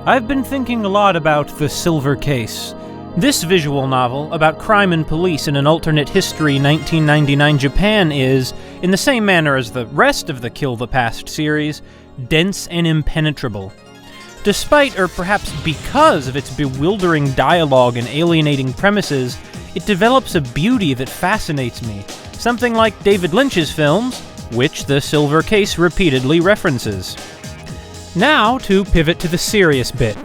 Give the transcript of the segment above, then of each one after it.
I've been thinking a lot about The Silver Case. This visual novel about crime and police in an alternate history 1999 Japan is, in the same manner as the rest of the Kill the Past series, dense and impenetrable. Despite, or perhaps because of its bewildering dialogue and alienating premises, it develops a beauty that fascinates me, something like David Lynch's films, which The Silver Case repeatedly references. Now, to pivot to the serious bit.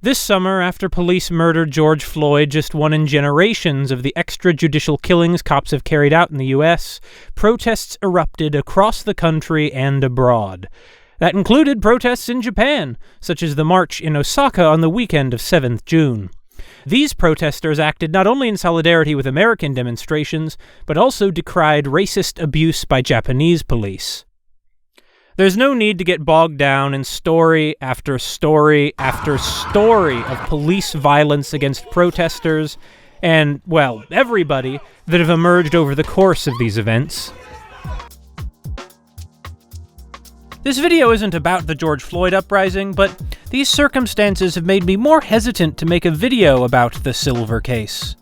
This summer, after police murdered George Floyd, just one in generations of the extrajudicial killings cops have carried out in the US, protests erupted across the country and abroad. That included protests in Japan, such as the march in Osaka on the weekend of 7th June. These protesters acted not only in solidarity with American demonstrations, but also decried racist abuse by Japanese police. There's no need to get bogged down in story after story after story of police violence against protesters and, well, everybody that have emerged over the course of these events. This video isn't about the George Floyd uprising, but these circumstances have made me more hesitant to make a video about The Silver Case.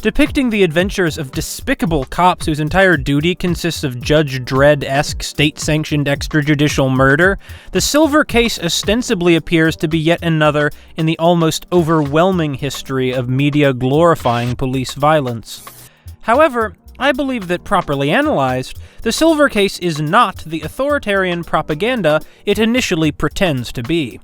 Depicting the adventures of despicable cops whose entire duty consists of Judge Dredd-esque state-sanctioned extrajudicial murder, The Silver Case ostensibly appears to be yet another in the almost overwhelming history of media glorifying police violence. However, I believe that properly analyzed, The Silver Case is not the authoritarian propaganda it initially pretends to be.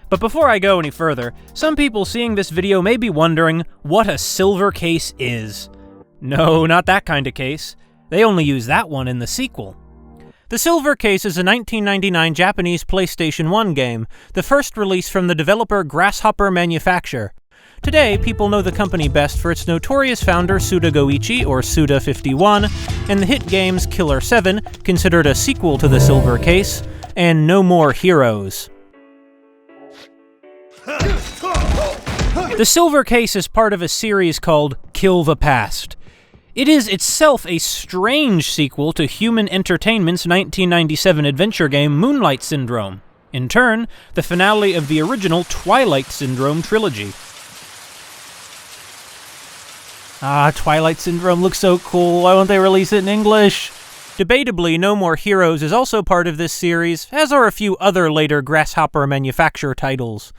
But before I go any further, some people seeing this video may be wondering what a silver case is. No, not that kind of case. They only use that one in the sequel. The Silver Case is a 1999 Japanese PlayStation 1 game, the first release from the developer Grasshopper Manufacture. Today, people know the company best for its notorious founder Suda Goichi, or Suda51, and the hit games Killer 7, considered a sequel to The Silver Case, and No More Heroes. The Silver Case is part of a series called Kill the Past. It is itself a strange sequel to Human Entertainment's 1997 adventure game Moonlight Syndrome. In turn, the finale of the original Twilight Syndrome trilogy. Twilight Syndrome looks so cool. Why won't they release it in English? Debatably, No More Heroes is also part of this series, as are a few other later Grasshopper Manufacture titles.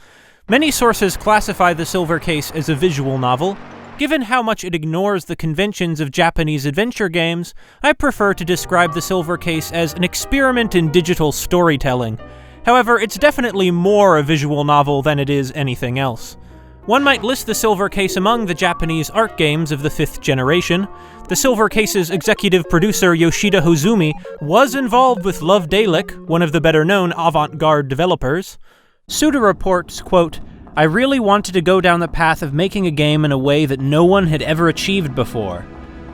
Many sources classify The Silver Case as a visual novel. Given how much it ignores the conventions of Japanese adventure games, I prefer to describe The Silver Case as an experiment in digital storytelling. However, it's definitely more a visual novel than it is anything else. One might list The Silver Case among the Japanese art games of the 5th generation. The Silver Case's executive producer Yoshida Hozumi was involved with Love Dalek, one of the better-known avant-garde developers. Suda reports, quote, "I really wanted to go down the path of making a game in a way that no one had ever achieved before."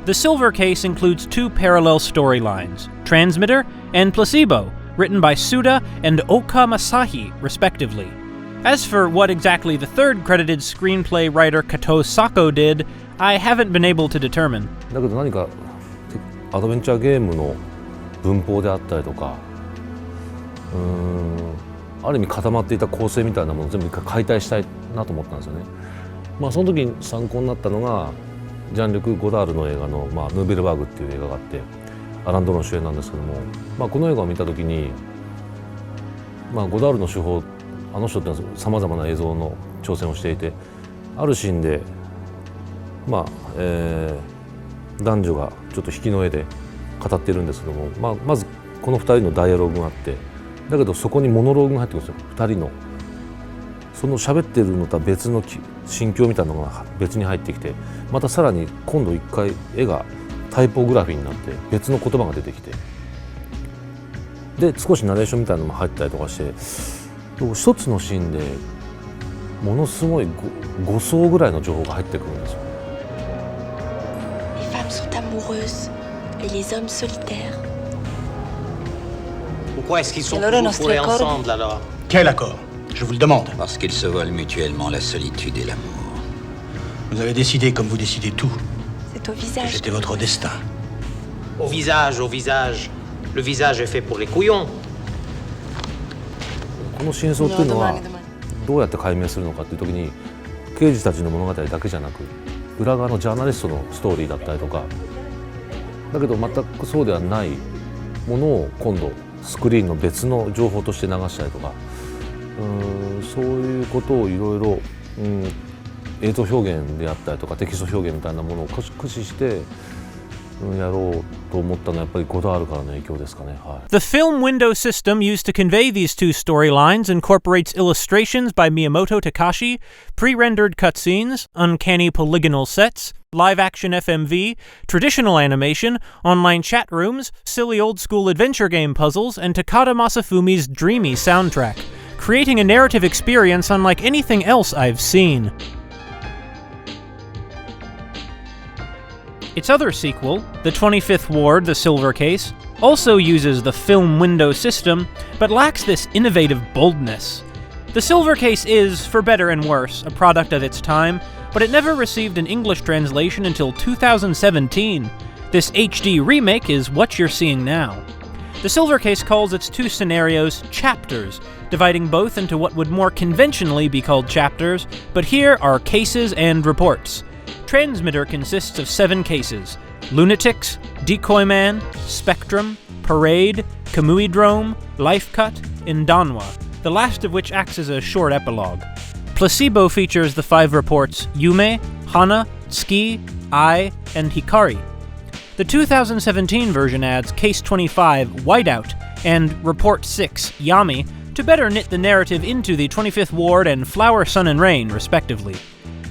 The Silver Case includes two parallel storylines, Transmitter and Placebo, written by Suda and Oka Masahi, respectively. As for what exactly the third credited screenplay writer Kato Sako did, I haven't been able to determine. だけど何かアドベンチャーゲームの文法であったりとか、ある意味固まっていた構成みたいなものを全部一回解体したいなと思ったんですよね。その時に参考になったのがジャンルク・ゴダールの映画の「ヌーベルバーグ」っていう映画があって、アラン・ドロン主演なんですけども、この映画を見た時に、ゴダールの手法、あの人ってさまざまな映像の挑戦をしていて、あるシーンで、男女がちょっと引きの絵で語っているんですけども、まずこの2人のダイアログがあって、だけどそこにモノローグが入ってくるんですよ。2人のその喋ってるのとは別の心境みたいなのが別に入ってきて、またさらに今度一回絵がタイポグラフィーになって別の言葉が出てきて、で少しナレーションみたいなのも入ったりとかして、一つのシーンでものすごい5層ぐらいの情報が入ってくるんですよ。Les femmes sont amoureuses et les hommes solitaires. Pourquoi est-ce qu'ils sont toujours fourrés ensemble alors? Quel accord? Je vous le demande. Parce qu'ils se volent mutuellement la solitude et l'amour. Vous avez décidé comme vous décidez tout. C'est au visage. C'était votre destin. Au visage, au visage. Le visage est fait pour les couillons. この真相っていうのはどうやって解明するのかっていう時に刑事たちの物語だけじゃなく裏側のジャーナリストのストーリーだったりとかだけど全くそうではないものを今度スクリーンの別の情報として流したりとかそういうことをいろいろ映像表現であったりとかテキスト表現みたいなものを駆使してやろうと思ったのはやっぱりゴダールからの影響ですかね。はい。The film window system used to convey these two storylines incorporates illustrations by Miyamoto Takashi, pre-rendered cutscenes, uncanny polygonal sets, live-action FMV, traditional animation, online chat rooms, silly old-school adventure game puzzles, and Takada Masafumi's dreamy soundtrack, creating a narrative experience unlike anything else I've seen. Its other sequel, The 25th Ward, The Silver Case, also uses the film window system, but lacks this innovative boldness. The Silver Case is, for better and worse, a product of its time, but it never received an English translation until 2017. This HD remake is what you're seeing now. The Silver Case calls its two scenarios chapters, dividing both into what would more conventionally be called chapters, but here are cases and reports. Transmitter consists of 7 cases: Lunatics, Decoy Man, Spectrum, Parade, Kamui-Drome, Life Cut, and Danwa, the last of which acts as a short epilogue. Placebo features the 5 reports Yume, Hana, Tsuki, Ai, and Hikari. The 2017 version adds Case 25, Whiteout, and Report 6, Yami, to better knit the narrative into the 25th Ward and Flower, Sun, and Rain, respectively.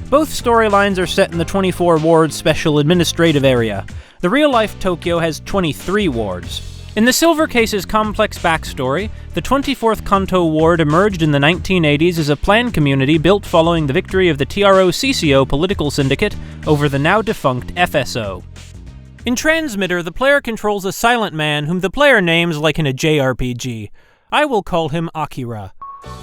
Both storylines are set in the 24 Ward Special Administrative Area. The real-life Tokyo has 23 wards. In the Silver Case's complex backstory, the 24th Kanto Ward emerged in the 1980s as a planned community built following the victory of the TRO-CCO political syndicate over the now-defunct FSO. In Transmitter, the player controls a silent man whom the player names like in a JRPG. I will call him Akira.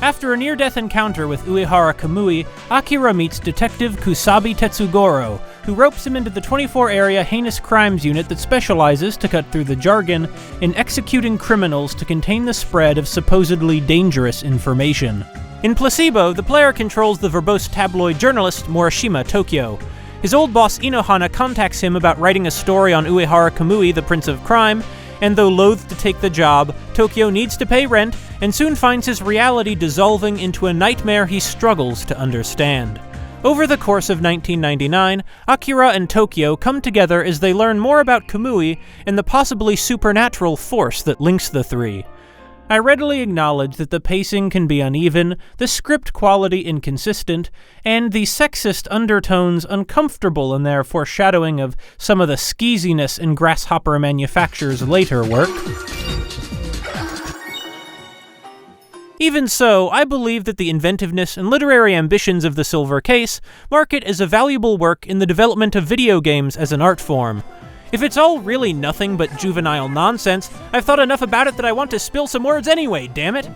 After a near-death encounter with Uehara Kamui, Akira meets Detective Kusabi Tetsugoro, who ropes him into the 24-area heinous crimes unit that specializes, to cut through the jargon, in executing criminals to contain the spread of supposedly dangerous information. In Placebo, the player controls the verbose tabloid journalist Morishima Tokyo. His old boss Inohana contacts him about writing a story on Uehara Kamui, the Prince of Crime, and though loath to take the job, Tokyo needs to pay rent and soon finds his reality dissolving into a nightmare he struggles to understand. Over the course of 1999, Akira and Tokyo come together as they learn more about Kamui and the possibly supernatural force that links the three. I readily acknowledge that the pacing can be uneven, the script quality inconsistent, and the sexist undertones uncomfortable in their foreshadowing of some of the skeeziness in Grasshopper Manufacture's later work. Even so, I believe that the inventiveness and literary ambitions of The Silver Case mark it as a valuable work in the development of video games as an art form. If it's all really nothing but juvenile nonsense, I've thought enough about it that I want to spill some words anyway, damn it!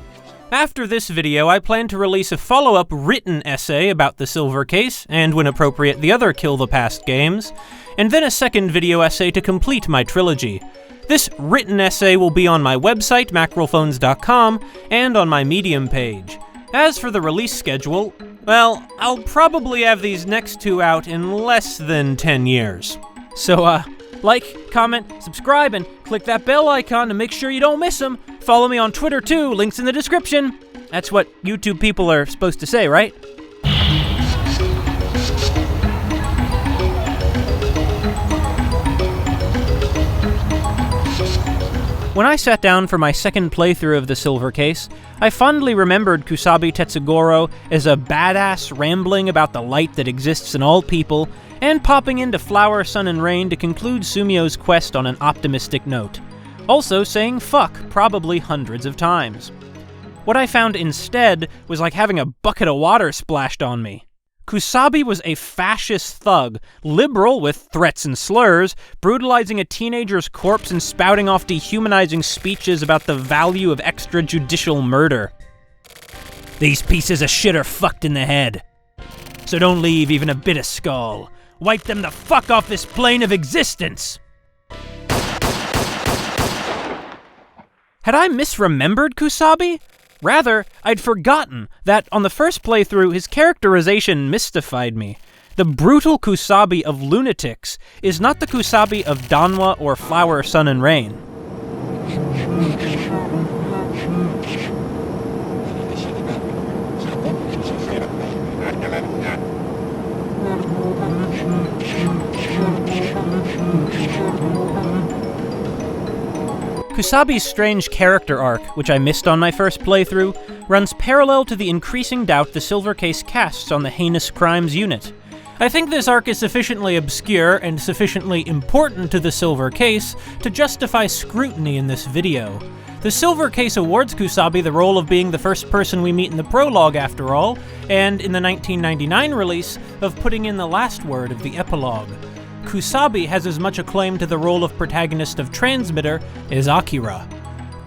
After this video, I plan to release a follow-up written essay about The Silver Case, and when appropriate, the other Kill the Past games, and then a second video essay to complete my trilogy. This written essay will be on my website, mackerelphones.com, and on my Medium page. As for the release schedule, well, I'll probably have these next 2 out in less than 10 years. So, like, comment, subscribe, and click that bell icon to make sure you don't miss them. Follow me on Twitter too, links in the description. That's what YouTube people are supposed to say, right? When I sat down for my second playthrough of The Silver Case, I fondly remembered Kusabi Tetsugoro as a badass rambling about the light that exists in all people, and popping into Flower, Sun, and Rain to conclude Sumio's quest on an optimistic note. Also saying fuck probably hundreds of times. What I found instead was like having a bucket of water splashed on me. Kusabi was a fascist thug, liberal with threats and slurs, brutalizing a teenager's corpse and spouting off dehumanizing speeches about the value of extrajudicial murder. These pieces of shit are fucked in the head. So don't leave even a bit of skull. Wipe them the fuck off this plane of existence! Had I misremembered Kusabi? Rather, I'd forgotten that, on the first playthrough, his characterization mystified me. The brutal Kusabi of lunatics is not the Kusabi of Danwa or Flower, Sun, and Rain. Kusabi's strange character arc, which I missed on my first playthrough, runs parallel to the increasing doubt the Silver Case casts on the heinous crimes unit. I think this arc is sufficiently obscure and sufficiently important to the Silver Case to justify scrutiny in this video. The Silver Case awards Kusabi the role of being the first person we meet in the prologue, after all, and in the 1999 release, of putting in the last word of the epilogue. Kusabi has as much acclaim to the role of protagonist of Transmitter as Akira.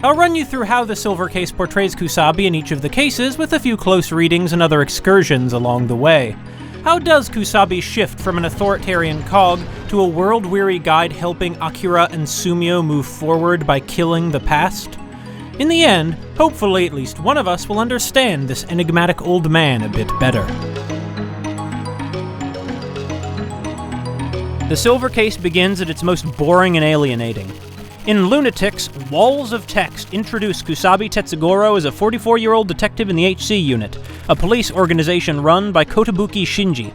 I'll run you through how the Silver Case portrays Kusabi in each of the cases, with a few close readings and other excursions along the way. How does Kusabi shift from an authoritarian cog to a world-weary guide helping Akira and Sumio move forward by killing the past? In the end, hopefully at least one of us will understand this enigmatic old man a bit better. The Silver Case begins at its most boring and alienating. In Lunatics, walls of text introduce Kusabi Tetsugoro as a 44-year-old detective in the HC unit, a police organization run by Kotobuki Shinji.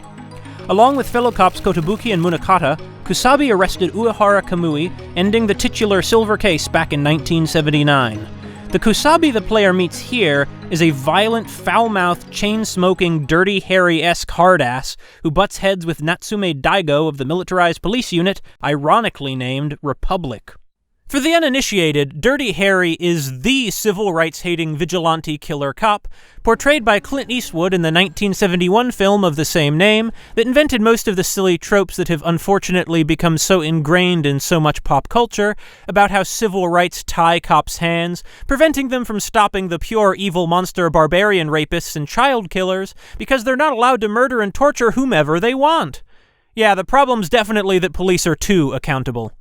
Along with fellow cops Kotobuki and Munakata, Kusabi arrested Uehara Kamui, ending the titular Silver Case back in 1979. The Kusabi the player meets here is a violent, foul-mouthed, chain-smoking, Dirty Harry-esque hardass who butts heads with Natsume Daigo of the militarized police unit, ironically named Republic. For the uninitiated, Dirty Harry is the civil rights-hating vigilante killer cop, portrayed by Clint Eastwood in the 1971 film of the same name, that invented most of the silly tropes that have unfortunately become so ingrained in so much pop culture, about how civil rights tie cops' hands, preventing them from stopping the pure evil monster barbarian rapists and child killers, because they're not allowed to murder and torture whomever they want. Yeah, the problem's definitely that police are too accountable.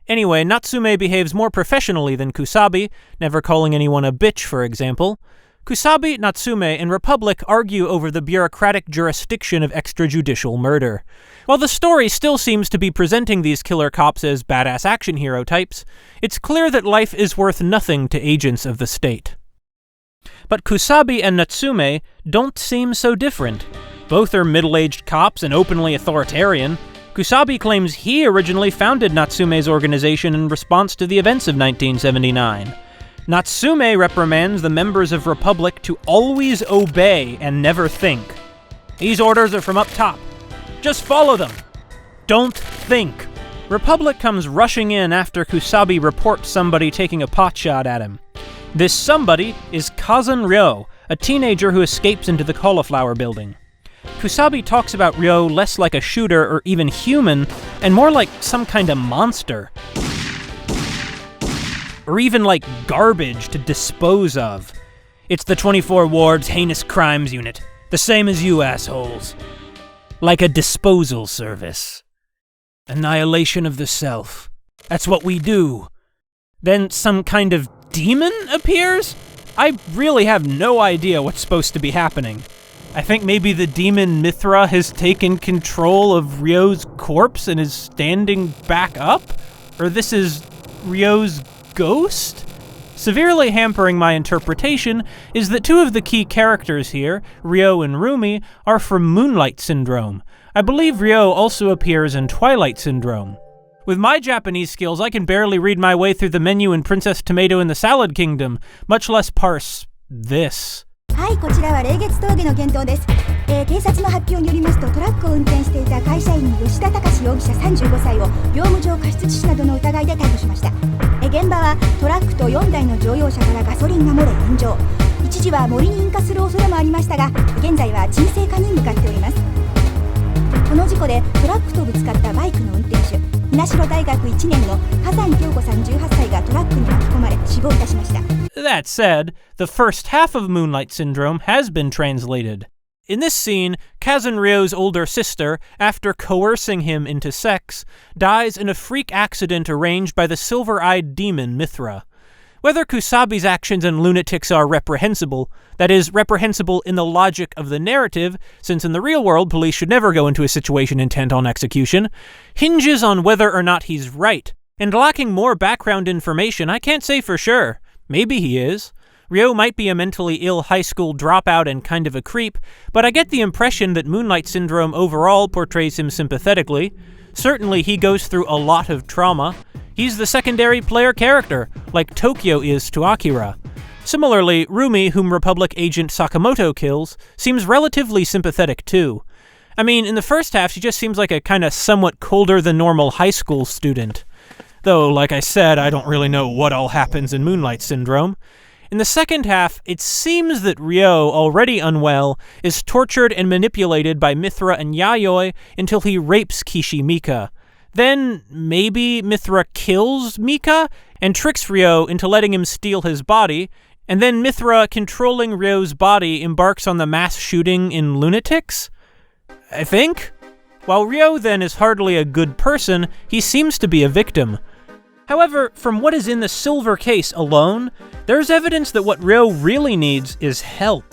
Anyway, Natsume behaves more professionally than Kusabi, never calling anyone a bitch, for example. Kusabi, Natsume, and Republic argue over the bureaucratic jurisdiction of extrajudicial murder. While the story still seems to be presenting these killer cops as badass action hero types, it's clear that life is worth nothing to agents of the state. But Kusabi and Natsume don't seem so different. Both are middle-aged cops and openly authoritarian. Kusabi claims he originally founded Natsume's organization in response to the events of 1979. Natsume reprimands the members of Republic to always obey and never think. These orders are from up top. Just follow them. Don't think. Republic comes rushing in after Kusabi reports somebody taking a potshot at him. This somebody is Kazan Ryo, a teenager who escapes into the cauliflower building. Kusabi talks about Ryo less like a shooter or even human, and more like some kind of monster. Or even like garbage to dispose of. It's the 24 Ward's Heinous Crimes Unit, the same as you assholes. Like a disposal service. Annihilation of the self. That's what we do. Then some kind of demon appears? I really have no idea what's supposed to be happening. I think maybe the demon Mithra has taken control of Ryo's corpse and is standing back up? Or this is Ryo's ghost? Severely hampering my interpretation is that two of the key characters here, Ryo and Rumi, are from Moonlight Syndrome. I believe Ryo also appears in Twilight Syndrome. With my Japanese skills, I can barely read my way through the menu in Princess Tomato in the Salad Kingdom, much less parse this. はい、こちらは冷月峠の検討です。警察の発表によりますと、トラックを運転していた会社員吉田隆容疑者35歳を業務上過失致死などの疑いで逮捕しました。現場はトラックと4台の乗用車からガソリンが漏れ炎上。一時は森に引火する恐れもありましたが、現在は沈静化に向かっております。この事故でトラックとぶつかったバイクの運転手、稲城大学1年の波山京子さん18歳がトラックに巻き込まれ死亡いたしました。That said, the first half of Moonlight Syndrome has been translated. In this scene, Kazan Ryo's older sister, after coercing him into sex, dies in a freak accident arranged by the silver-eyed demon Mithra. Whether Kusabi's actions and lunatics are reprehensible, that is, reprehensible in the logic of the narrative, since in the real world police should never go into a situation intent on execution, hinges on whether or not he's right. And lacking more background information, I can't say for sure. Maybe he is. Ryo might be a mentally ill high school dropout and kind of a creep, but I get the impression that Moonlight Syndrome overall portrays him sympathetically. Certainly he goes through a lot of trauma. He's the secondary player character, like Tokyo is to Akira. Similarly, Rumi, whom Republic agent Sakamoto kills, seems relatively sympathetic too. I mean, in the first half she just seems like a kinda somewhat colder than normal high school student. Though, like I said, I don't really know what all happens in Moonlight Syndrome. In the second half, it seems that Ryo, already unwell, is tortured and manipulated by Mithra and Yayoi until he rapes Kishi Mika. Then, maybe Mithra kills Mika and tricks Ryo into letting him steal his body, and then Mithra, controlling Ryo's body, embarks on the mass shooting in Lunatics? I think? While Ryo then is hardly a good person, he seems to be a victim. However, from what is in the silver case alone, there's evidence that what Ryo really needs is help.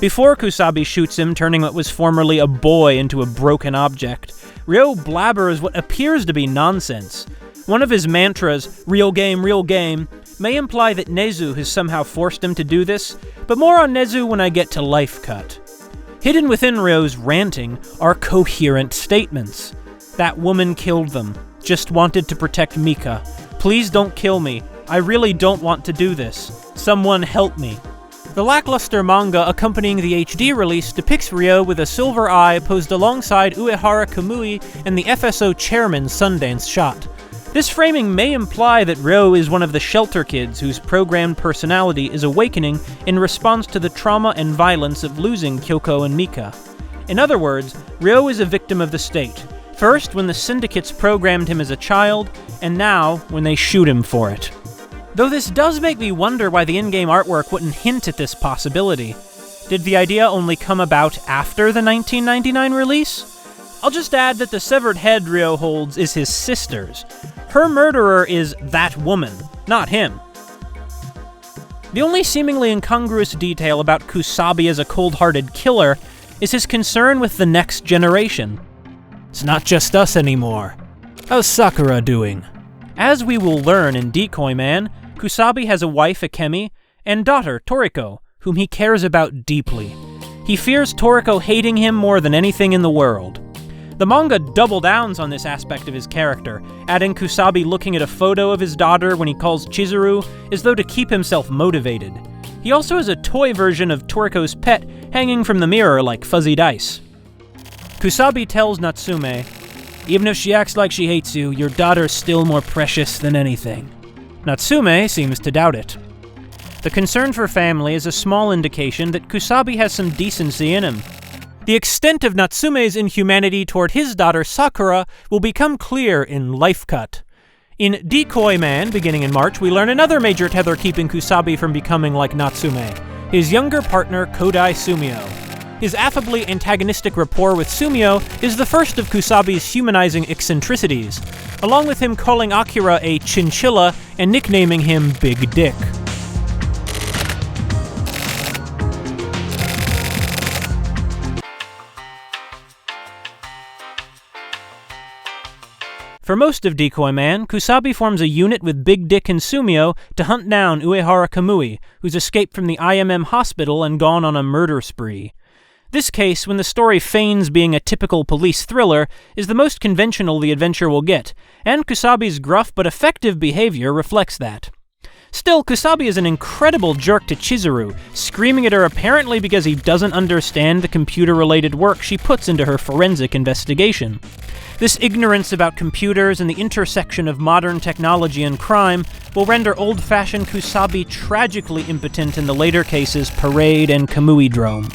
Before Kusabi shoots him, turning what was formerly a boy into a broken object, Ryo blabbers what appears to be nonsense. One of his mantras, real game, may imply that Nezu has somehow forced him to do this, but more on Nezu when I get to Life Cut. Hidden within Ryo's ranting are coherent statements. That woman killed them. Just wanted to protect Mika. Please don't kill me. I really don't want to do this. Someone help me. The lackluster manga accompanying the HD release depicts Ryo with a silver eye posed alongside Uehara Kamui and the FSO chairman Sundance shot. This framing may imply that Ryo is one of the shelter kids whose programmed personality is awakening in response to the trauma and violence of losing Kyoko and Mika. In other words, Ryo is a victim of the state. First, when the syndicates programmed him as a child, and now, when they shoot him for it. Though this does make me wonder why the in-game artwork wouldn't hint at this possibility. Did the idea only come about after the 1999 release? I'll just add that the severed head Ryo holds is his sister's. Her murderer is that woman, not him. The only seemingly incongruous detail about Kusabi as a cold-hearted killer is his concern with the next generation. It's not just us anymore. How's Sakura doing? As we will learn in Decoy Man, Kusabi has a wife, Akemi, and daughter, Toriko, whom he cares about deeply. He fears Toriko hating him more than anything in the world. The manga double downs on this aspect of his character, adding Kusabi looking at a photo of his daughter when he calls Chizuru, as though to keep himself motivated. He also has a toy version of Toriko's pet hanging from the mirror like fuzzy dice. Kusabi tells Natsume, "Even if she acts like she hates you, your daughter's still more precious than anything." Natsume seems to doubt it. The concern for family is a small indication that Kusabi has some decency in him. The extent of Natsume's inhumanity toward his daughter Sakura will become clear in Life Cut. In Decoy Man, beginning in March, we learn another major tether keeping Kusabi from becoming like Natsume, his younger partner Kodai Sumio. His affably antagonistic rapport with Sumio is the first of Kusabi's humanizing eccentricities, along with him calling Akira a chinchilla and nicknaming him Big Dick. For most of Decoy Man, Kusabi forms a unit with Big Dick and Sumio to hunt down Uehara Kamui, who's escaped from the IMM hospital and gone on a murder spree. This case, when the story feigns being a typical police thriller, is the most conventional the adventure will get, and Kusabi's gruff but effective behavior reflects that. Still, Kusabi is an incredible jerk to Chizuru, screaming at her apparently because he doesn't understand the computer-related work she puts into her forensic investigation. This ignorance about computers and the intersection of modern technology and crime will render old-fashioned Kusabi tragically impotent in the later cases Parade and Kamui-drome.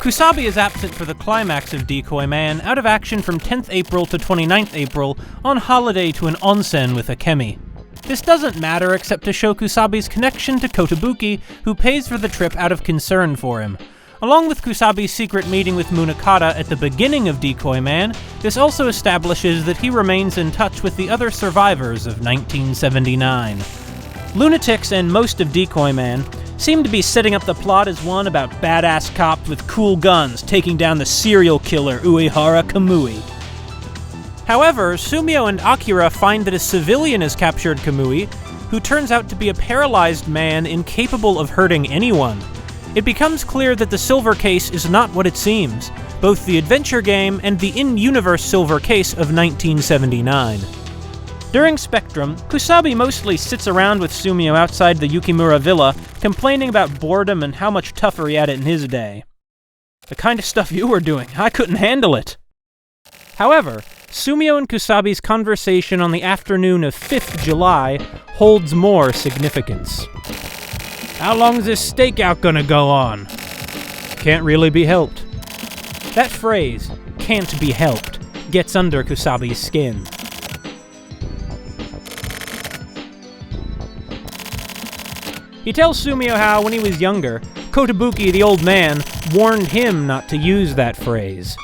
Kusabi is absent for the climax of Decoy Man, out of action from 10th April to 29th April, on holiday to an onsen with Akemi. This doesn't matter except to show Kusabi's connection to Kotobuki, who pays for the trip out of concern for him. Along with Kusabi's secret meeting with Munakata at the beginning of Decoy Man, this also establishes that he remains in touch with the other survivors of 1979. Lunatics and most of Decoy Man seem to be setting up the plot as one about badass cops with cool guns taking down the serial killer Uehara Kamui. However, Sumio and Akira find that a civilian has captured Kamui, who turns out to be a paralyzed man incapable of hurting anyone. It becomes clear that the Silver Case is not what it seems, both the adventure game and the in-universe Silver Case of 1979. During Spectrum, Kusabi mostly sits around with Sumio outside the Yukimura villa, complaining about boredom and how much tougher he had it in his day. The kind of stuff you were doing, I couldn't handle it. However, Sumio and Kusabi's conversation on the afternoon of 5th July holds more significance. How long is this stakeout gonna go on? Can't really be helped. That phrase, can't be helped, gets under Kusabi's skin. He tells Sumio how, when he was younger, Kotobuki, the old man, warned him not to use that phrase.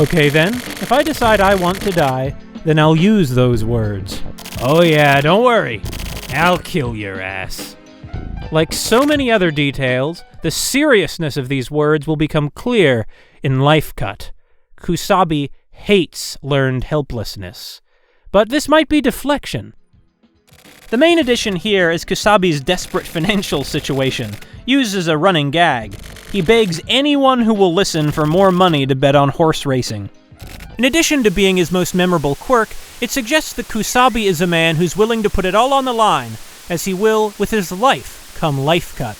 Okay then, if I decide I want to die, then I'll use those words. Oh yeah, don't worry. I'll kill your ass. Like so many other details, the seriousness of these words will become clear in Life Cut. Kusabi hates learned helplessness. But this might be deflection. The main addition here is Kusabi's desperate financial situation, used as a running gag. He begs anyone who will listen for more money to bet on horse racing. In addition to being his most memorable quirk, it suggests that Kusabi is a man who's willing to put it all on the line, as he will with his life come Life Cut.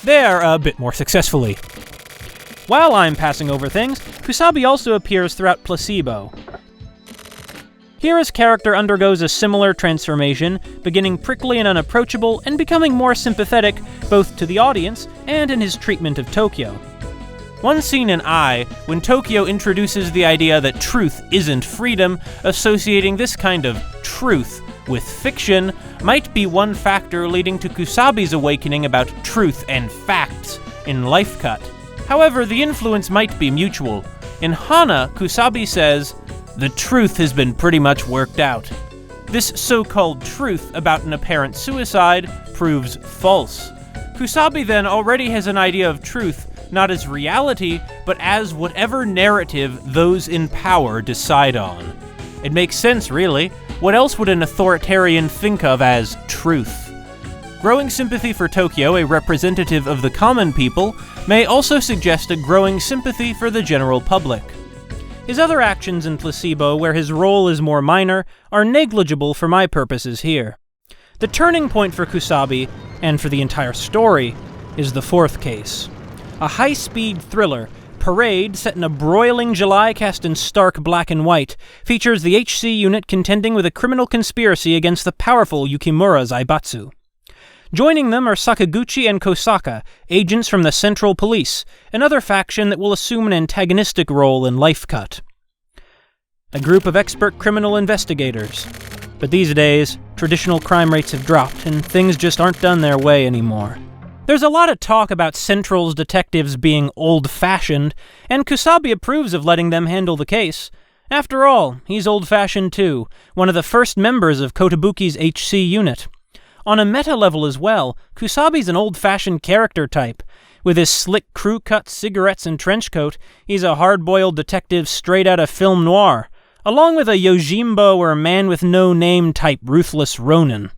There, a bit more successfully. While I'm passing over things, Kusabi also appears throughout Placebo. Here his character undergoes a similar transformation, beginning prickly and unapproachable and becoming more sympathetic both to the audience and in his treatment of Tokyo. One scene in I, when Tokyo introduces the idea that truth isn't freedom, associating this kind of truth with fiction, might be one factor leading to Kusabi's awakening about truth and facts in Life Cut. However, the influence might be mutual. In Hana, Kusabi says, "The truth has been pretty much worked out." This so-called truth about an apparent suicide proves false. Kusabi then already has an idea of truth, not as reality, but as whatever narrative those in power decide on. It makes sense, really. What else would an authoritarian think of as truth? Growing sympathy for Tokyo, a representative of the common people, may also suggest a growing sympathy for the general public. His other actions in Placebo, where his role is more minor, are negligible for my purposes here. The turning point for Kusabi, and for the entire story, is the fourth case. A high-speed thriller, Parade, set in a broiling July cast in stark black and white, features the HC unit contending with a criminal conspiracy against the powerful Yukimura Zaibatsu. Joining them are Sakaguchi and Kosaka, agents from the Central Police, another faction that will assume an antagonistic role in Life Cut. A group of expert criminal investigators. But these days, traditional crime rates have dropped, and things just aren't done their way anymore. There's a lot of talk about Central's detectives being old-fashioned, and Kusabi approves of letting them handle the case. After all, he's old-fashioned too, one of the first members of Kotobuki's HC unit. On a meta level as well, Kusabi's an old-fashioned character type. With his slick crew-cut cigarettes and trench coat, he's a hard-boiled detective straight out of film noir, along with a Yojimbo or man-with-no-name type ruthless Ronin.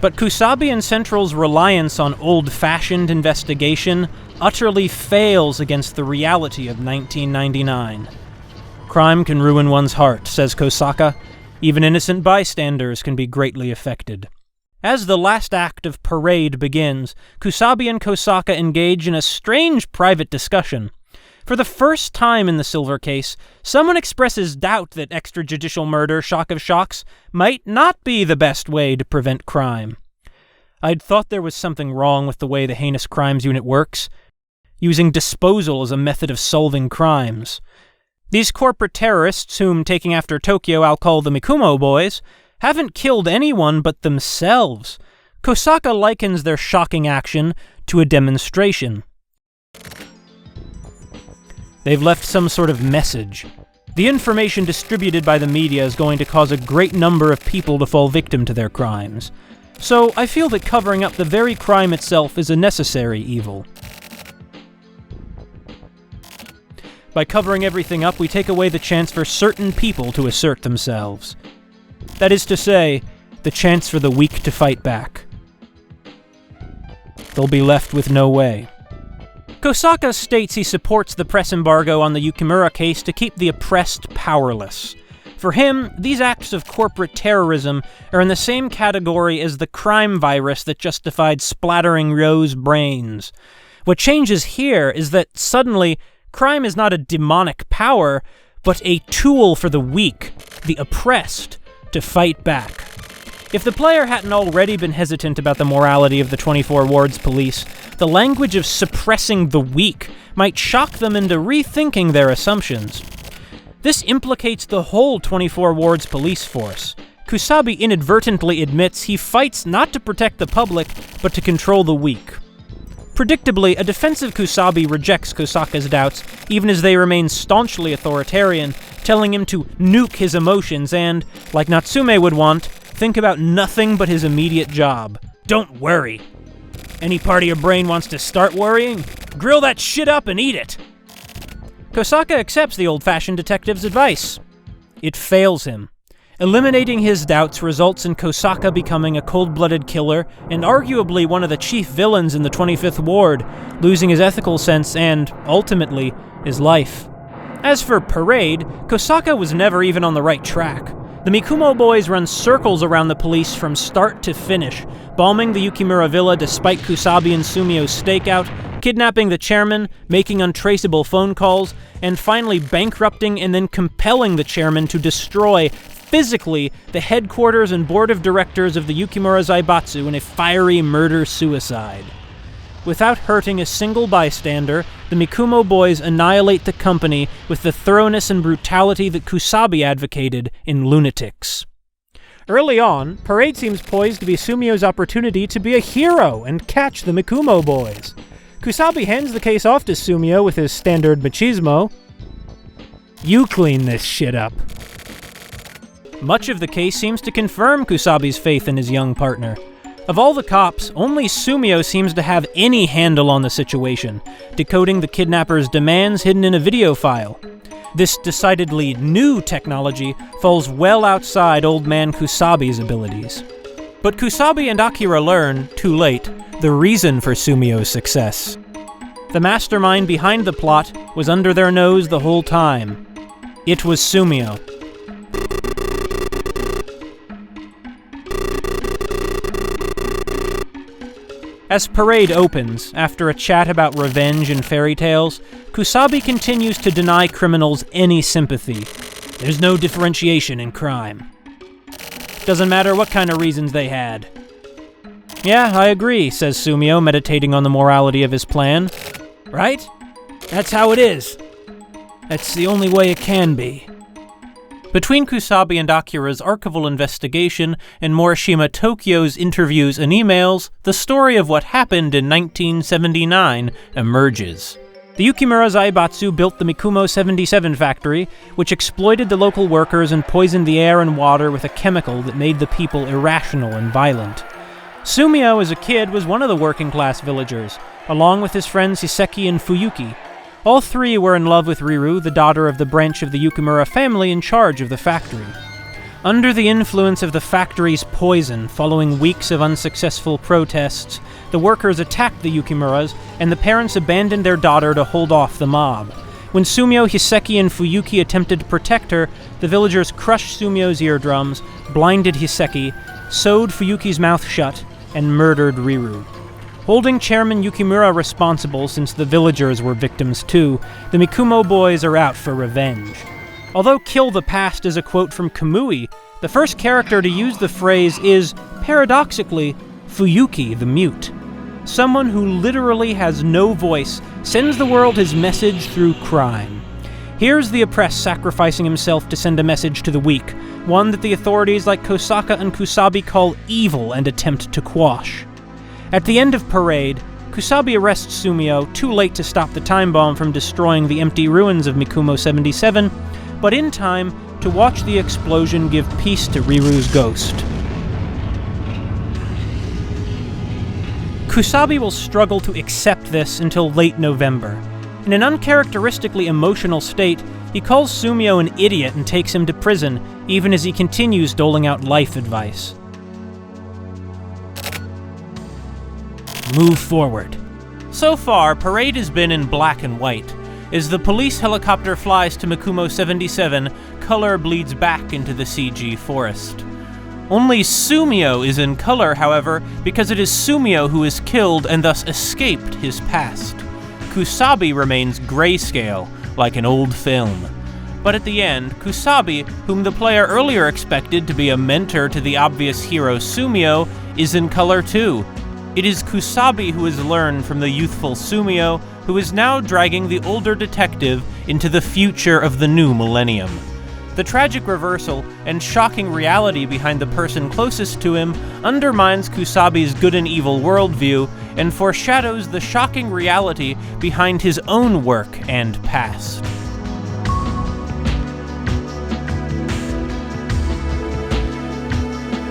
But Kusabi and Central's reliance on old-fashioned investigation utterly fails against the reality of 1999. Crime can ruin one's heart, says Kosaka. Even innocent bystanders can be greatly affected. As the last act of Parade begins, Kusabi and Kosaka engage in a strange private discussion. For the first time in the Silver Case, someone expresses doubt that extrajudicial murder, shock of shocks, might not be the best way to prevent crime. I'd thought there was something wrong with the way the Heinous Crimes Unit works, using disposal as a method of solving crimes. These corporate terrorists, whom, taking after Tokyo, I'll call the Mikumo Boys, haven't killed anyone but themselves. Kosaka likens their shocking action to a demonstration. They've left some sort of message. The information distributed by the media is going to cause a great number of people to fall victim to their crimes. So I feel that covering up the very crime itself is a necessary evil. By covering everything up, we take away the chance for certain people to assert themselves. That is to say, the chance for the weak to fight back. They'll be left with no way. Kosaka states he supports the press embargo on the Yukimura case to keep the oppressed powerless. For him, these acts of corporate terrorism are in the same category as the crime virus that justified splattering Ryo's brains. What changes here is that suddenly, crime is not a demonic power, but a tool for the weak, the oppressed, to fight back. If the player hadn't already been hesitant about the morality of the 24 Wards police, the language of suppressing the weak might shock them into rethinking their assumptions. This implicates the whole 24 Wards police force. Kusabi inadvertently admits he fights not to protect the public, but to control the weak. Predictably, a defensive Kusabi rejects Kosaka's doubts, even as they remain staunchly authoritarian, telling him to nuke his emotions and, like Natsume would want, think about nothing but his immediate job. Don't worry. Any part of your brain wants to start worrying? Grill that shit up and eat it! Kosaka accepts the old-fashioned detective's advice. It fails him. Eliminating his doubts results in Kosaka becoming a cold-blooded killer and arguably one of the chief villains in the 25th Ward, losing his ethical sense and, ultimately, his life. As for Parade, Kosaka was never even on the right track. The Mikumo boys run circles around the police from start to finish, bombing the Yukimura villa despite Kusabi and Sumio's stakeout, kidnapping the chairman, making untraceable phone calls, and finally bankrupting and then compelling the chairman to destroy, physically, the headquarters and board of directors of the Yukimura Zaibatsu in a fiery murder-suicide. Without hurting a single bystander, the Mikumo boys annihilate the company with the thoroughness and brutality that Kusabi advocated in Lunatics. Early on, Parade seems poised to be Sumio's opportunity to be a hero and catch the Mikumo boys. Kusabi hands the case off to Sumio with his standard machismo. You clean this shit up. Much of the case seems to confirm Kusabi's faith in his young partner. Of all the cops, only Sumio seems to have any handle on the situation, decoding the kidnapper's demands hidden in a video file. This decidedly new technology falls well outside old man Kusabi's abilities. But Kusabi and Akira learn, too late, the reason for Sumio's success. The mastermind behind the plot was under their nose the whole time. It was Sumio. As Parade opens, after a chat about revenge and fairy tales, Kusabi continues to deny criminals any sympathy. There's no differentiation in crime. Doesn't matter what kind of reasons they had. Yeah, I agree, says Sumio, meditating on the morality of his plan. Right? That's how it is. That's the only way it can be. Between Kusabi and Akira's archival investigation and Morishima Tokyo's interviews and emails, the story of what happened in 1979 emerges. The Yukimura Zaibatsu built the Mikumo 77 factory, which exploited the local workers and poisoned the air and water with a chemical that made the people irrational and violent. Sumio, as a kid, was one of the working-class villagers, along with his friends Hiseki and Fuyuki. All three were in love with Riru, the daughter of the branch of the Yukimura family in charge of the factory. Under the influence of the factory's poison, following weeks of unsuccessful protests, the workers attacked the Yukimuras, and the parents abandoned their daughter to hold off the mob. When Sumio, Hiseki, and Fuyuki attempted to protect her, the villagers crushed Sumio's eardrums, blinded Hiseki, sewed Fuyuki's mouth shut, and murdered Riru. Holding Chairman Yukimura responsible since the villagers were victims too, the Mikumo boys are out for revenge. Although kill the past is a quote from Kamui, the first character to use the phrase is, paradoxically, Fuyuki the Mute. Someone who literally has no voice sends the world his message through crime. Here's the oppressed sacrificing himself to send a message to the weak, one that the authorities like Kosaka and Kusabi call evil and attempt to quash. At the end of Parade, Kusabi arrests Sumio, too late to stop the time bomb from destroying the empty ruins of Mikumo 77, but in time to watch the explosion give peace to Riru's ghost. Kusabi will struggle to accept this until late November. In an uncharacteristically emotional state, he calls Sumio an idiot and takes him to prison, even as he continues doling out life advice. Move forward. So far, Parade has been in black and white. As the police helicopter flies to Mikumo 77, color bleeds back into the CG forest. Only Sumio is in color, however, because it is Sumio who is killed and thus escaped his past. Kusabi remains grayscale, like an old film. But at the end, Kusabi, whom the player earlier expected to be a mentor to the obvious hero Sumio, is in color too. It is Kusabi who has learned from the youthful Sumio, who is now dragging the older detective into the future of the new millennium. The tragic reversal and shocking reality behind the person closest to him undermines Kusabi's good and evil worldview and foreshadows the shocking reality behind his own work and past.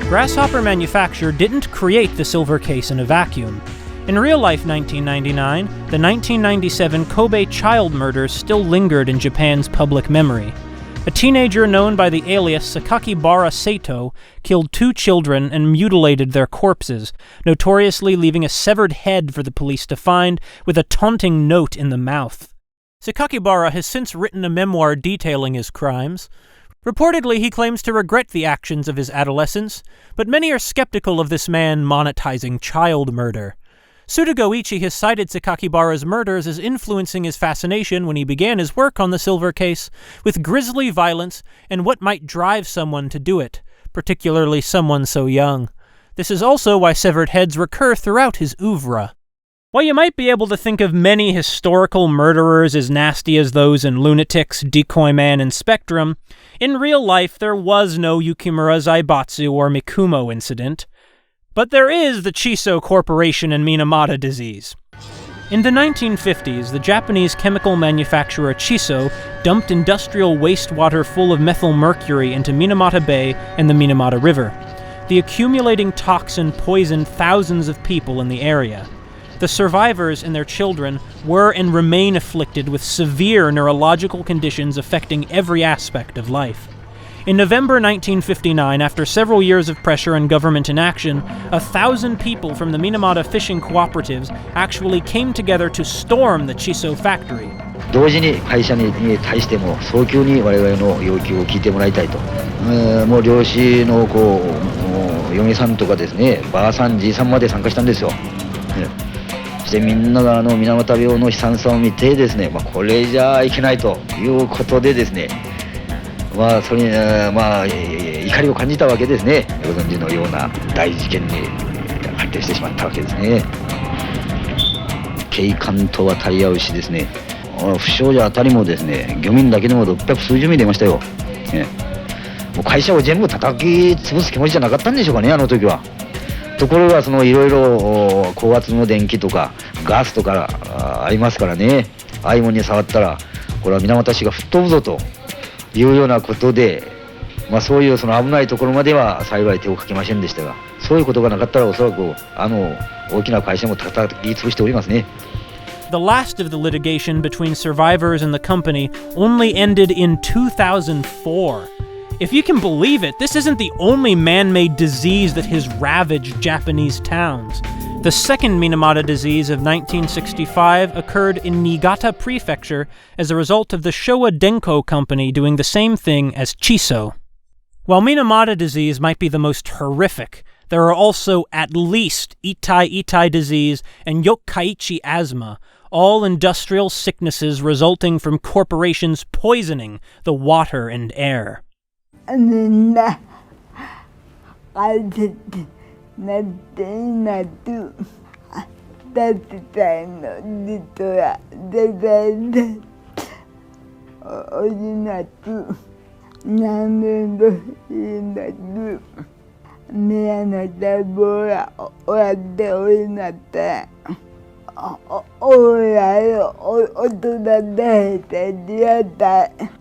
Grasshopper Manufacture didn't create the silver case in a vacuum. In real-life 1999, the 1997 Kobe child murders still lingered in Japan's public memory. A teenager known by the alias Sakakibara Sato killed 2 children and mutilated their corpses, notoriously leaving a severed head for the police to find with a taunting note in the mouth. Sakakibara has since written a memoir detailing his crimes. Reportedly, he claims to regret the actions of his adolescence, but many are skeptical of this man monetizing child murder. Suda Goichi has cited Sakakibara's murders as influencing his fascination when he began his work on the silver case, with grisly violence and what might drive someone to do it, particularly someone so young. This is also why severed heads recur throughout his oeuvre. While you might be able to think of many historical murderers as nasty as those in Lunatics, Decoy Man, and Spectrum, in real life there was no Yukimura Zaibatsu or Mikumo incident. But there is the Chiso Corporation and Minamata disease. In the 1950s, the Japanese chemical manufacturer Chiso dumped industrial wastewater full of methyl mercury into Minamata Bay and the Minamata River. The accumulating toxin poisoned thousands of people in the area. The survivors and their children were and remain afflicted with severe neurological conditions affecting every aspect of life. In November 1959, after several years of pressure and government inaction, 1,000 people from the Minamata fishing cooperatives actually came together to storm the Chiso factory. 同時に会社に対しても早急に我々の要求を聞いてもらいたいと。もう漁師の嫁さんとかですね、ばあさんじいさんまで参加したんですよ。そしてみんなが水俣病の悲惨さを見てですね、これじゃいけないということでですね。それに怒りを感じたわけですね。ご存知のような大事件に発展してしまったわけですね。警官と渡り合うしですね、不祥事あたりもですね、漁民だけでも600数十名出ましたよ。もう会社を全部叩き潰す気持ちじゃなかったんでしょうかね、あの時は。ところがいろいろ高圧の電気とかガスとかありますからね、ああいうものに触ったらこれは水俣市が吹っ飛ぶぞというようなことで、そういう危ないところまでは幸い手をかけませんでしたが、そういうことがなかったらおそらく大きな会社も叩き潰しておりますね。The last of the litigation between survivors and the company only ended in 2004. If you can believe it, this isn't the only man-made disease that has ravaged Japanese towns. The second Minamata disease of 1965 occurred in Niigata Prefecture as a result of the Showa Denko Company doing the same thing as Chiso. While Minamata disease might be the most horrific, there are also at least Itai disease and Yokkaichi asthma, all industrial sicknesses resulting from corporations poisoning the water and air.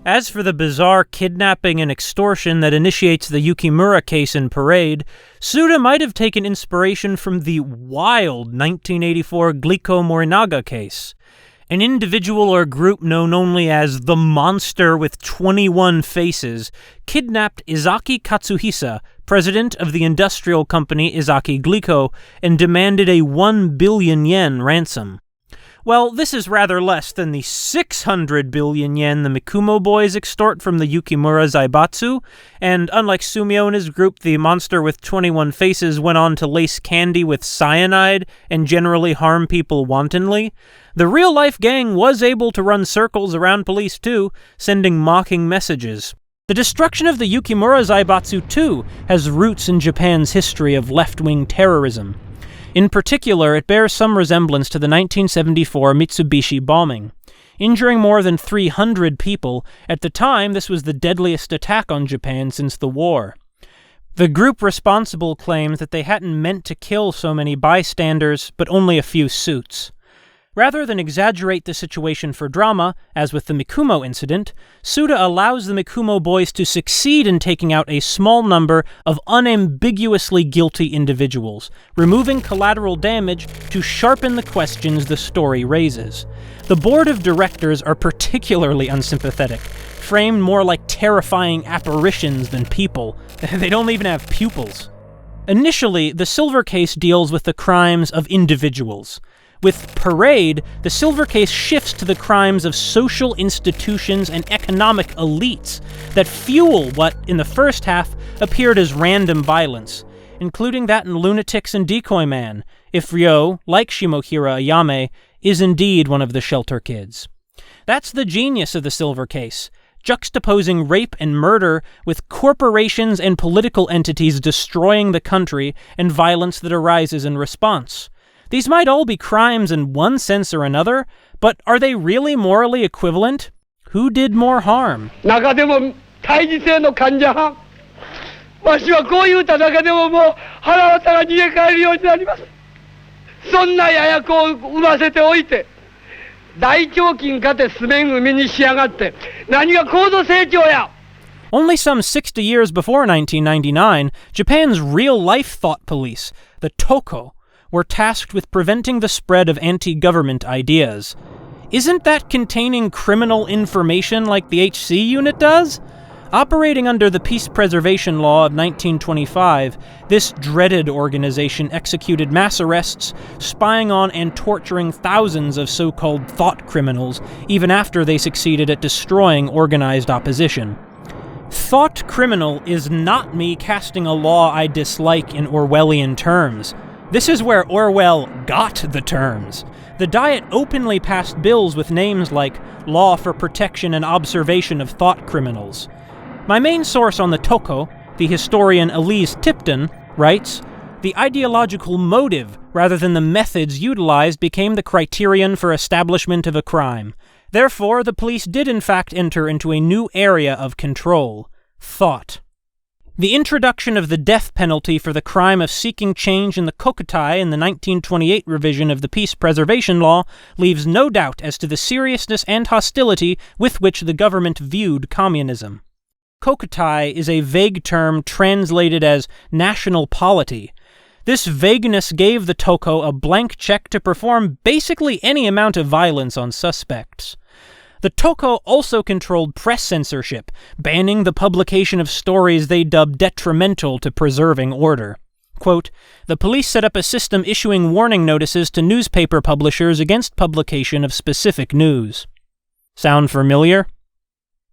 As for the bizarre kidnapping and extortion that initiates the Yukimura case in Parade, Suda might have taken inspiration from the wild 1984 Gliko Morinaga case. An individual or group known only as the Monster with 21 Faces kidnapped Izaki Katsuhisa, president of the industrial company Izaki Gliko, and demanded a 1 billion yen ransom. Well, this is rather less than the 600 billion yen the Mikumo boys extort from the Yukimura Zaibatsu, and unlike Sumio and his group, the Monster with 21 Faces went on to lace candy with cyanide and generally harm people wantonly. The real-life gang was able to run circles around police too, sending mocking messages. The destruction of the Yukimura Zaibatsu too has roots in Japan's history of left-wing terrorism. In particular, it bears some resemblance to the 1974 Mitsubishi bombing. Injuring more than 300 people, at the time this was the deadliest attack on Japan since the war. The group responsible claims that they hadn't meant to kill so many bystanders, but only a few suits. Rather than exaggerate the situation for drama, as with the Mikumo incident, Suda allows the Mikumo boys to succeed in taking out a small number of unambiguously guilty individuals, removing collateral damage to sharpen the questions the story raises. The board of directors are particularly unsympathetic, framed more like terrifying apparitions than people. They don't even have pupils. Initially, the Silver Case deals with the crimes of individuals. With Parade, the Silver Case shifts to the crimes of social institutions and economic elites that fuel what, in the first half, appeared as random violence, including that in Lunatics and Decoy Man, if Ryo, like Shimohira Ayame, is indeed one of the shelter kids. That's the genius of the Silver Case, juxtaposing rape and murder with corporations and political entities destroying the country and violence that arises in response. These might all be crimes in one sense or another, but are they really morally equivalent? Who did more harm? 中でも胎児性の患者はわしはこう言うただけでももう腹渡が逃げ帰るようになります。そんなやや子を産ませておいて大腸菌かてすめん海にしやがって何が高度成長や。 Only some 60 years before 1999, Japan's real-life thought police, the Toko, were tasked with preventing the spread of anti-government ideas. Isn't that containing criminal information like the HC unit does? Operating under the Peace Preservation Law of 1925, this dreaded organization executed mass arrests, spying on and torturing thousands of so-called thought criminals, even after they succeeded at destroying organized opposition. Thought criminal is not me casting a law I dislike in Orwellian terms. This is where Orwell got the terms. The Diet openly passed bills with names like Law for Protection and Observation of Thought Criminals. My main source on the Toko, the historian Elise Tipton, writes, "The ideological motive rather than the methods utilized became the criterion for establishment of a crime. Therefore, the police did in fact enter into a new area of control, thought." The introduction of the death penalty for the crime of seeking change in the Kokutai in the 1928 revision of the Peace Preservation Law leaves no doubt as to the seriousness and hostility with which the government viewed communism. Kokutai is a vague term translated as national polity. This vagueness gave the Toko a blank check to perform basically any amount of violence on suspects. The Toko also controlled press censorship, banning the publication of stories they dubbed detrimental to preserving order. Quote, "The police set up a system issuing warning notices to newspaper publishers against publication of specific news." Sound familiar?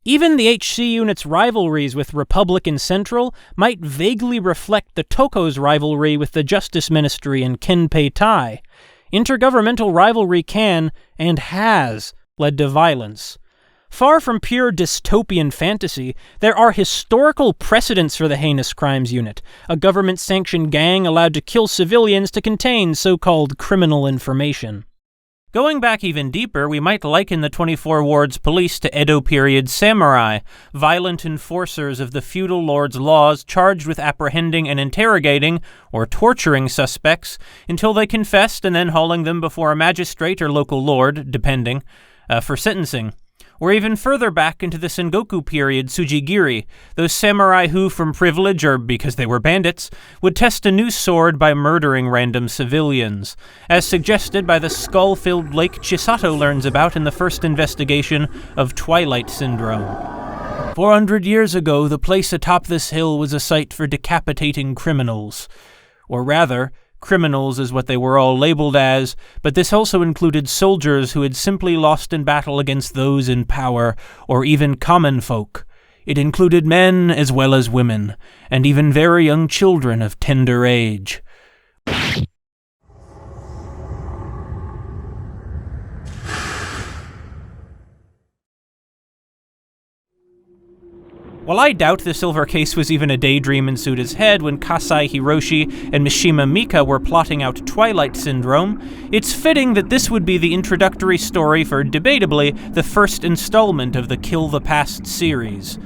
Even the HC unit's rivalries with Republican Central might vaguely reflect the Toko's rivalry with the Justice Ministry and Kenpei Tai. Intergovernmental rivalry can, and has, led to violence. Far from pure dystopian fantasy, there are historical precedents for the Heinous Crimes Unit, a government-sanctioned gang allowed to kill civilians to contain so-called criminal information. Going back even deeper, we might liken the 24 Wards police to Edo-period samurai, violent enforcers of the feudal lord's laws charged with apprehending and interrogating, or torturing suspects, until they confessed and then hauling them before a magistrate or local lord, depending, for sentencing. Or even further back into the Sengoku period Tsujigiri, those samurai who, from privilege or because they were bandits, would test a new sword by murdering random civilians, as suggested by the skull-filled lake Chisato learns about in the first investigation of Twilight Syndrome. 400 years ago, the place atop this hill was a site for decapitating criminals. Or rather, criminals is what they were all labeled as, but this also included soldiers who had simply lost in battle against those in power, or even common folk. It included men as well as women, and even very young children of tender age. While I doubt the silver case was even a daydream in Suda's head when Kasai Hiroshi and Mishima Mika were plotting out Twilight Syndrome, it's fitting that this would be the introductory story for, debatably, the first installment of the Kill the Past series.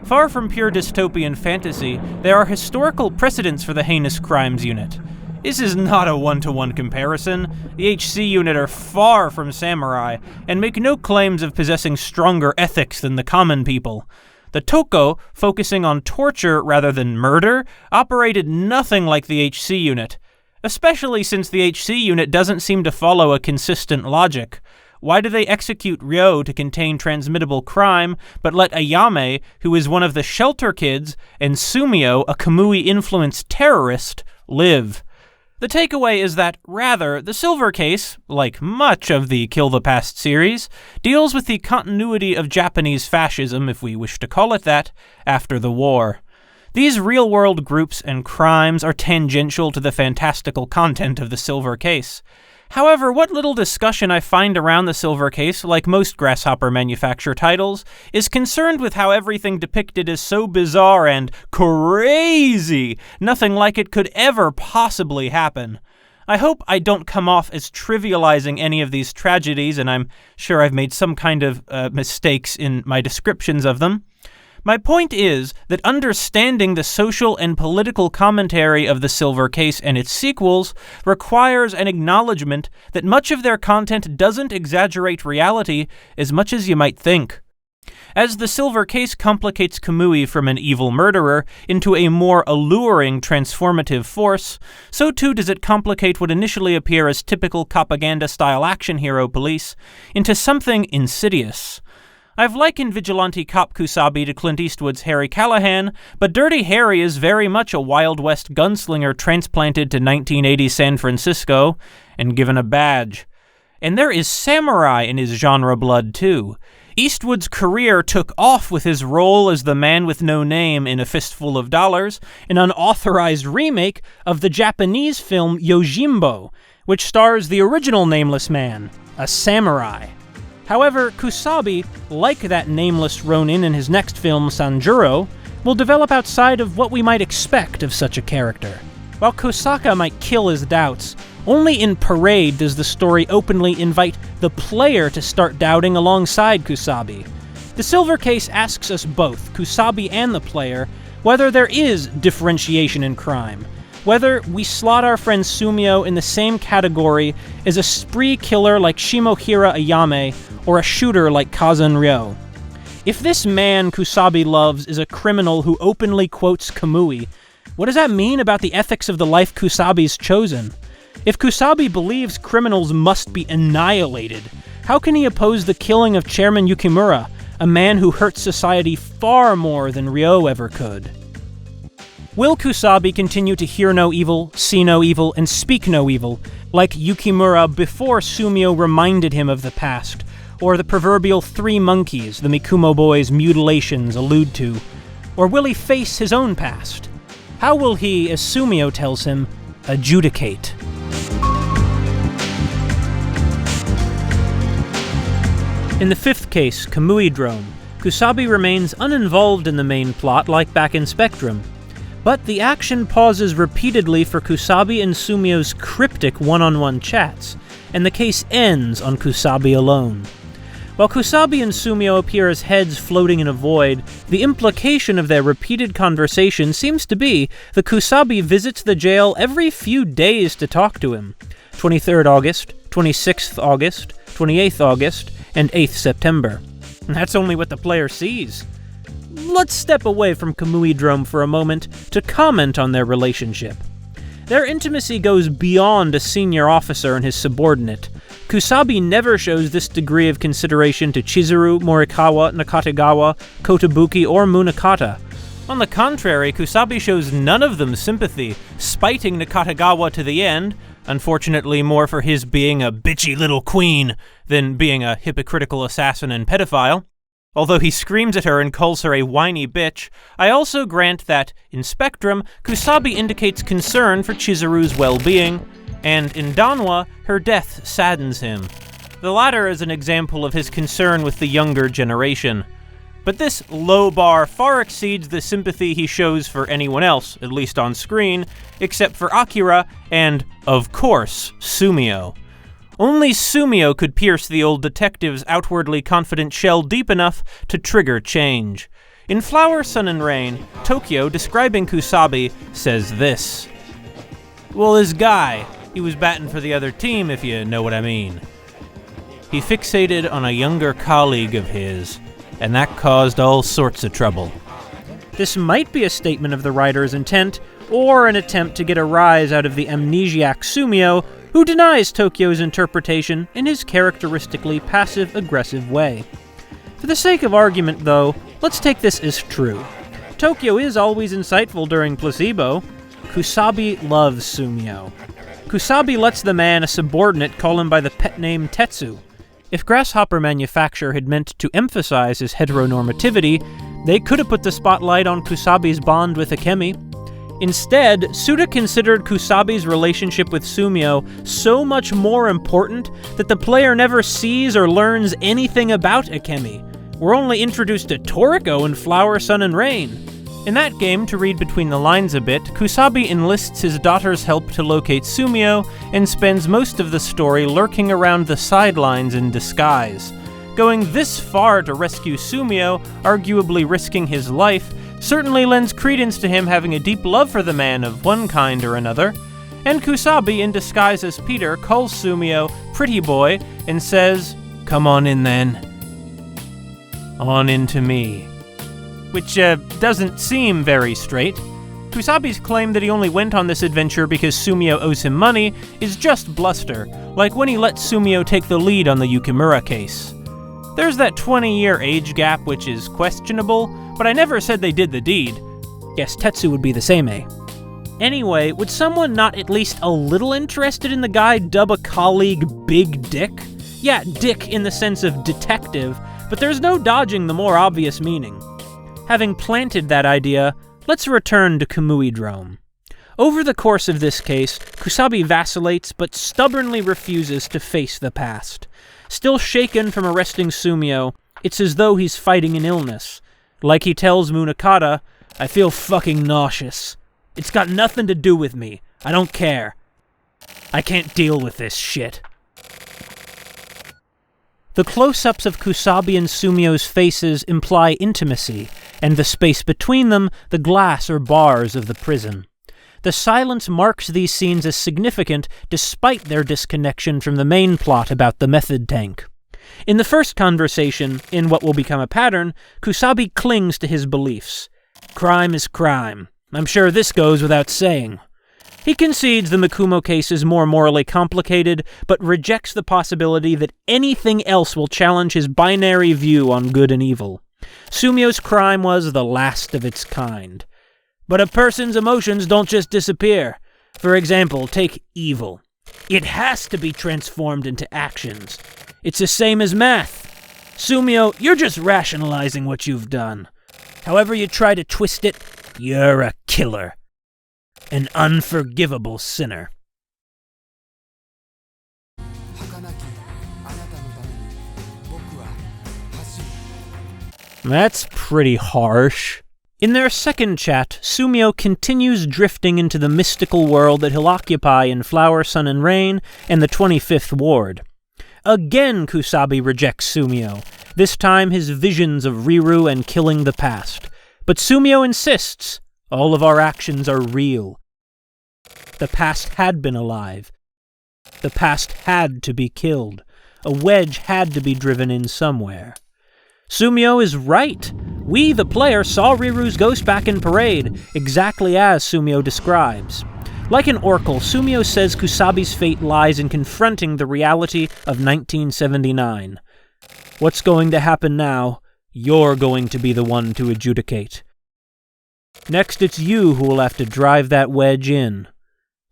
Far from pure dystopian fantasy, there are historical precedents for the Heinous Crimes Unit. This is not a one-to-one comparison. The HC Unit are far from samurai, and make no claims of possessing stronger ethics than the common people. The Toko, focusing on torture rather than murder, operated nothing like the HC Unit, especially since the HC Unit doesn't seem to follow a consistent logic. Why do they execute Ryo to contain transmittable crime, but let Ayame, who is one of the shelter kids, and Sumio, a Kamui-influenced terrorist, live? The takeaway is that, rather, the Silver Case, like much of the Kill the Past series, deals with the continuity of Japanese fascism, if we wish to call it that, after the war. These real-world groups and crimes are tangential to the fantastical content of the Silver Case. However, what little discussion I find around the Silver Case, like most Grasshopper manufacture titles, is concerned with how everything depicted is so bizarre and crazy, nothing like it could ever possibly happen. I hope I don't come off as trivializing any of these tragedies, and I'm sure I've made some kind of mistakes in my descriptions of them. My point is that understanding the social and political commentary of the Silver Case and its sequels requires an acknowledgement that much of their content doesn't exaggerate reality as much as you might think. As the Silver Case complicates Kamui from an evil murderer into a more alluring transformative force, so too does it complicate what initially appear as typical Copaganda-style action hero police into something insidious. I've likened vigilante cop Kusabi to Clint Eastwood's Harry Callahan, but Dirty Harry is very much a Wild West gunslinger transplanted to 1980 San Francisco and given a badge. And there is samurai in his genre blood, too. Eastwood's career took off with his role as the man with no name in A Fistful of Dollars, an unauthorized remake of the Japanese film Yojimbo, which stars the original nameless man, a samurai. However, Kusabi, like that nameless Ronin in his next film Sanjuro, will develop outside of what we might expect of such a character. While Kosaka might kill his doubts, only in Parade does the story openly invite the player to start doubting alongside Kusabi. The Silver Case asks us both, Kusabi and the player, whether there is differentiation in crime, whether we slot our friend Sumio in the same category as a spree killer like Shimohira Ayame or a shooter like Kazan Ryo. If this man Kusabi loves is a criminal who openly quotes Kamui, what does that mean about the ethics of the life Kusabi's chosen? If Kusabi believes criminals must be annihilated, how can he oppose the killing of Chairman Yukimura, a man who hurts society far more than Ryo ever could? Will Kusabi continue to hear no evil, see no evil, and speak no evil, like Yukimura before Sumio reminded him of the past? or the proverbial 3 monkeys the Mikumo boy's mutilations allude to? Or will he face his own past? How will he, as Sumio tells him, adjudicate? In the 5th case, Kamuidrome, Kusabi remains uninvolved in the main plot like back in Spectrum. But the action pauses repeatedly for Kusabi and Sumio's cryptic one-on-one chats, and the case ends on Kusabi alone. While Kusabi and Sumio appear as heads floating in a void, the implication of their repeated conversation seems to be that Kusabi visits the jail every few days to talk to him. 23rd August, 26th August, 28th August, and 8th September. And that's only what the player sees. Let's step away from Kamuidrome for a moment to comment on their relationship. Their intimacy goes beyond a senior officer and his subordinate. Kusabi never shows this degree of consideration to Chizuru, Morikawa, Nakatagawa, Kotobuki, or Munakata. On the contrary, Kusabi shows none of them sympathy, spiting Nakatagawa to the end, unfortunately more for his being a bitchy little queen than being a hypocritical assassin and pedophile. Although he screams at her and calls her a whiny bitch, I also grant that, in Spectrum, Kusabi indicates concern for Chizuru's well-being, and in Danwa, her death saddens him. The latter is an example of his concern with the younger generation. But this low bar far exceeds the sympathy he shows for anyone else, at least on screen, except for Akira and, of course, Sumio. Only Sumio could pierce the old detective's outwardly confident shell deep enough to trigger change. In Flower, Sun, and Rain, Tokyo, describing Kusabi, says this: "Well, this guy, he was batting for the other team, if you know what I mean. He fixated on a younger colleague of his, and that caused all sorts of trouble." This might be a statement of the writer's intent, or an attempt to get a rise out of the amnesiac Sumio, who denies Tokyo's interpretation in his characteristically passive-aggressive way. For the sake of argument, though, let's take this as true. Tokyo is always insightful during Placebo. Kusabi loves Sumio. Kusabi lets the man a subordinate call him by the pet name Tetsu. If Grasshopper Manufacture had meant to emphasize his heteronormativity, they could have put the spotlight on Kusabi's bond with Akemi. Instead, Suda considered Kusabi's relationship with Sumio so much more important that the player never sees or learns anything about Akemi. We're only introduced to Toriko in Flower, Sun, and Rain. In that game, to read between the lines a bit, Kusabi enlists his daughter's help to locate Sumio and spends most of the story lurking around the sidelines in disguise. Going this far to rescue Sumio, arguably risking his life, certainly lends credence to him having a deep love for the man of one kind or another. And Kusabi, in disguise as Peter, calls Sumio pretty boy and says, "Come on in then. On into me." Which doesn't seem very straight. Kusabi's claim that he only went on this adventure because Sumio owes him money is just bluster, like when he let Sumio take the lead on the Yukimura case. There's that 20-year age gap which is questionable, but I never said they did the deed. Yes, Tetsu would be the same, eh? Anyway, would someone not at least a little interested in the guy dub a colleague Big Dick? Yeah, dick in the sense of detective, but there's no dodging the more obvious meaning. Having planted that idea, let's return to Kamuidrome. Over the course of this case, Kusabi vacillates but stubbornly refuses to face the past. Still shaken from arresting Sumio, it's as though he's fighting an illness. Like he tells Munakata, "I feel fucking nauseous. It's got nothing to do with me. I don't care. I can't deal with this shit." The close-ups of Kusabi and Sumio's faces imply intimacy, and the space between them, the glass or bars of the prison. The silence marks these scenes as significant despite their disconnection from the main plot about the method tank. In the first conversation, in what will become a pattern, Kusabi clings to his beliefs. Crime is crime. I'm sure this goes without saying. He concedes the Mikumo case is more morally complicated, but rejects the possibility that anything else will challenge his binary view on good and evil. Sumio's crime was the last of its kind. But a person's emotions don't just disappear. For example, take evil. It has to be transformed into actions. It's the same as math. Sumio, you're just rationalizing what you've done. However you try to twist it, you're a killer. An unforgivable sinner. That's pretty harsh. In their second chat, Sumio continues drifting into the mystical world that he'll occupy in Flower, Sun, and Rain and the 25th Ward. Again, Kusabi rejects Sumio, this time his visions of Riru and killing the past. But Sumio insists, all of our actions are real. The past had been alive. The past had to be killed. A wedge had to be driven in somewhere. Sumio is right. We, the player, saw Riru's ghost back in Parade, exactly as Sumio describes. Like an oracle, Sumio says Kusabi's fate lies in confronting the reality of 1979. What's going to happen now? You're going to be the one to adjudicate. Next, it's you who will have to drive that wedge in.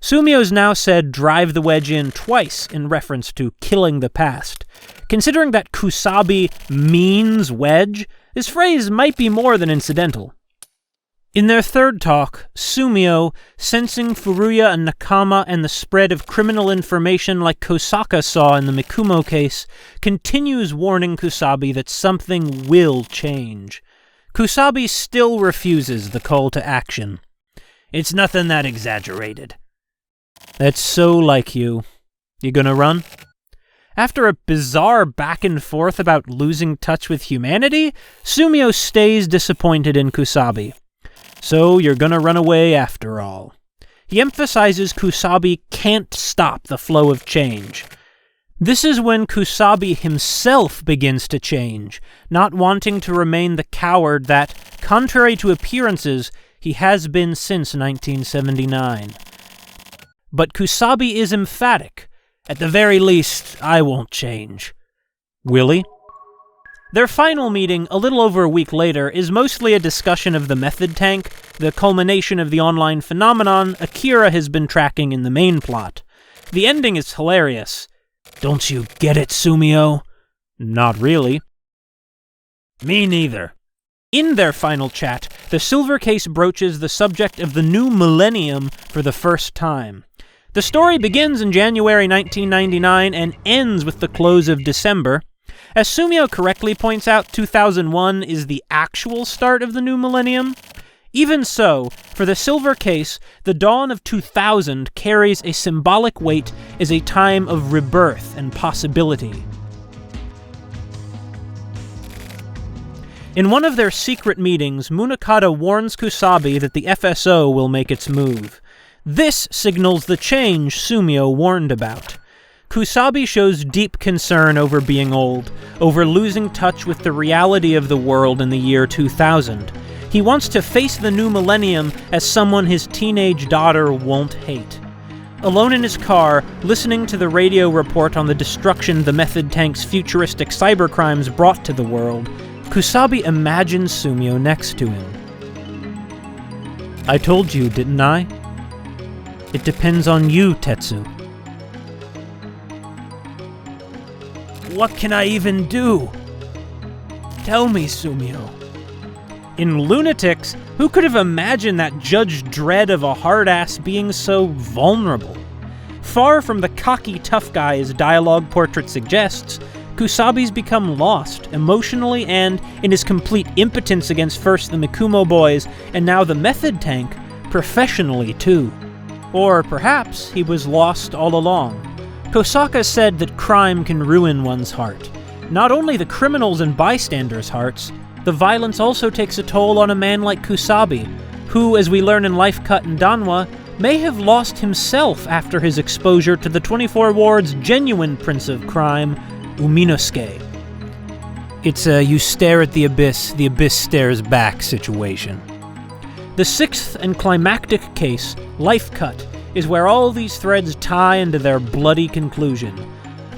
Sumio's now said drive the wedge in twice in reference to killing the past. Considering that Kusabi means wedge, this phrase might be more than incidental. In their third talk, Sumio, sensing Furuya and Nakama and the spread of criminal information like Kosaka saw in the Mikumo case, continues warning Kusabi that something will change. Kusabi still refuses the call to action. It's nothing that exaggerated. That's so like you. You gonna run? After a bizarre back and forth about losing touch with humanity, Sumio stays disappointed in Kusabi. So you're gonna run away after all. He emphasizes Kusabi can't stop the flow of change. This is when Kusabi himself begins to change, not wanting to remain the coward that, contrary to appearances, he has been since 1979. But Kusabi is emphatic. At the very least, I won't change. Will he? Their final meeting, a little over a week later, is mostly a discussion of the method tank, the culmination of the online phenomenon Akira has been tracking in the main plot. The ending is hilarious. Don't you get it, Sumio? Not really. Me neither. In their final chat, the Silver Case broaches the subject of the new Millennium for the first time. The story begins in January 1999 and ends with the close of December. As Sumio correctly points out, 2001 is the actual start of the new millennium. Even so, for the Silver Case, the dawn of 2000 carries a symbolic weight as a time of rebirth and possibility. In one of their secret meetings, Munakata warns Kusabi that the FSO will make its move. This signals the change Sumio warned about. Kusabi shows deep concern over being old, over losing touch with the reality of the world in the year 2000. He wants to face the new millennium as someone his teenage daughter won't hate. Alone in his car, listening to the radio report on the destruction the method tank's futuristic cybercrimes brought to the world, Kusabi imagines Sumio next to him. I told you, didn't I? It depends on you, Tetsu. What can I even do? Tell me, Sumio. In Lunatics, who could have imagined that Judge Dredd of a hard-ass being so vulnerable? Far from the cocky tough guy his dialogue portrait suggests, Kusabi's become lost, emotionally and, in his complete impotence against first the Mikumo boys, and now the Method Tank, professionally too. Or perhaps he was lost all along. Kosaka said that crime can ruin one's heart. Not only the criminals and bystanders' hearts, the violence also takes a toll on a man like Kusabi, who, as we learn in Life Cut and Danwa, may have lost himself after his exposure to the 24 Ward's genuine prince of crime, Uminosuke. It's a you stare at the abyss stares back situation. The sixth and climactic case, Life Cut, is where all these threads tie into their bloody conclusion.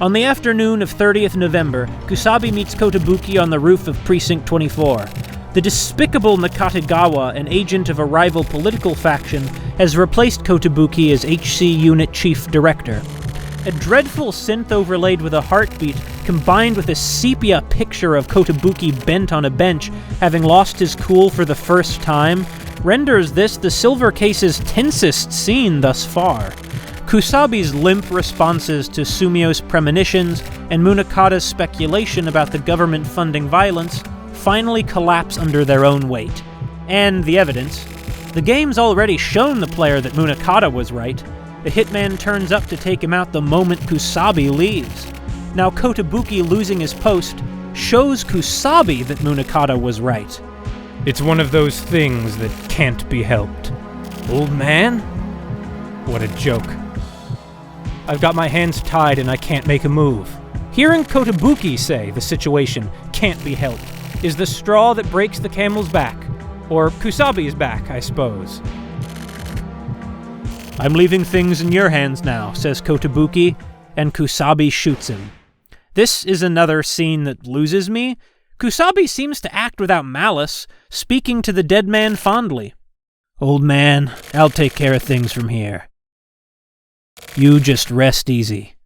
On the afternoon of 30th November, Kusabi meets Kotobuki on the roof of Precinct 24. The despicable Nakatagawa, an agent of a rival political faction, has replaced Kotobuki as HC Unit Chief Director. A dreadful synth overlaid with a heartbeat, combined with a sepia picture of Kotobuki bent on a bench, having lost his cool for the first time, renders this the Silver Case's tensest scene thus far. Kusabi's limp responses to Sumio's premonitions and Munakata's speculation about the government funding violence finally collapse under their own weight. And the evidence. The game's already shown the player that Munakata was right. The hitman turns up to take him out the moment Kusabi leaves. Now Kotobuki losing his post shows Kusabi that Munakata was right. It's one of those things that can't be helped. Old man? What a joke. I've got my hands tied and I can't make a move. Hearing Kotobuki say the situation can't be helped is the straw that breaks the camel's back. Or Kusabi's back, I suppose. I'm leaving things in your hands now, says Kotobuki, and Kusabi shoots him. This is another scene that loses me. Kusabi seems to act without malice, speaking to the dead man fondly. Old man, I'll take care of things from here. You just rest easy.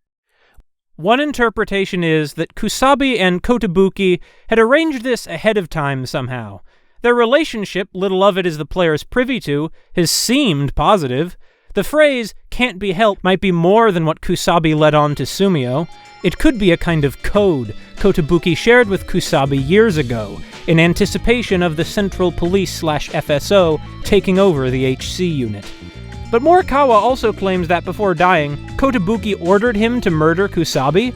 One interpretation is that Kusabi and Kotobuki had arranged this ahead of time somehow. Their relationship, little of it is the player's privy to, has seemed positive. The phrase, can't be helped, might be more than what Kusabi led on to Sumio. It could be a kind of code Kotobuki shared with Kusabi years ago, in anticipation of the Central Police/FSO taking over the HC unit. But Morikawa also claims that before dying, Kotobuki ordered him to murder Kusabi.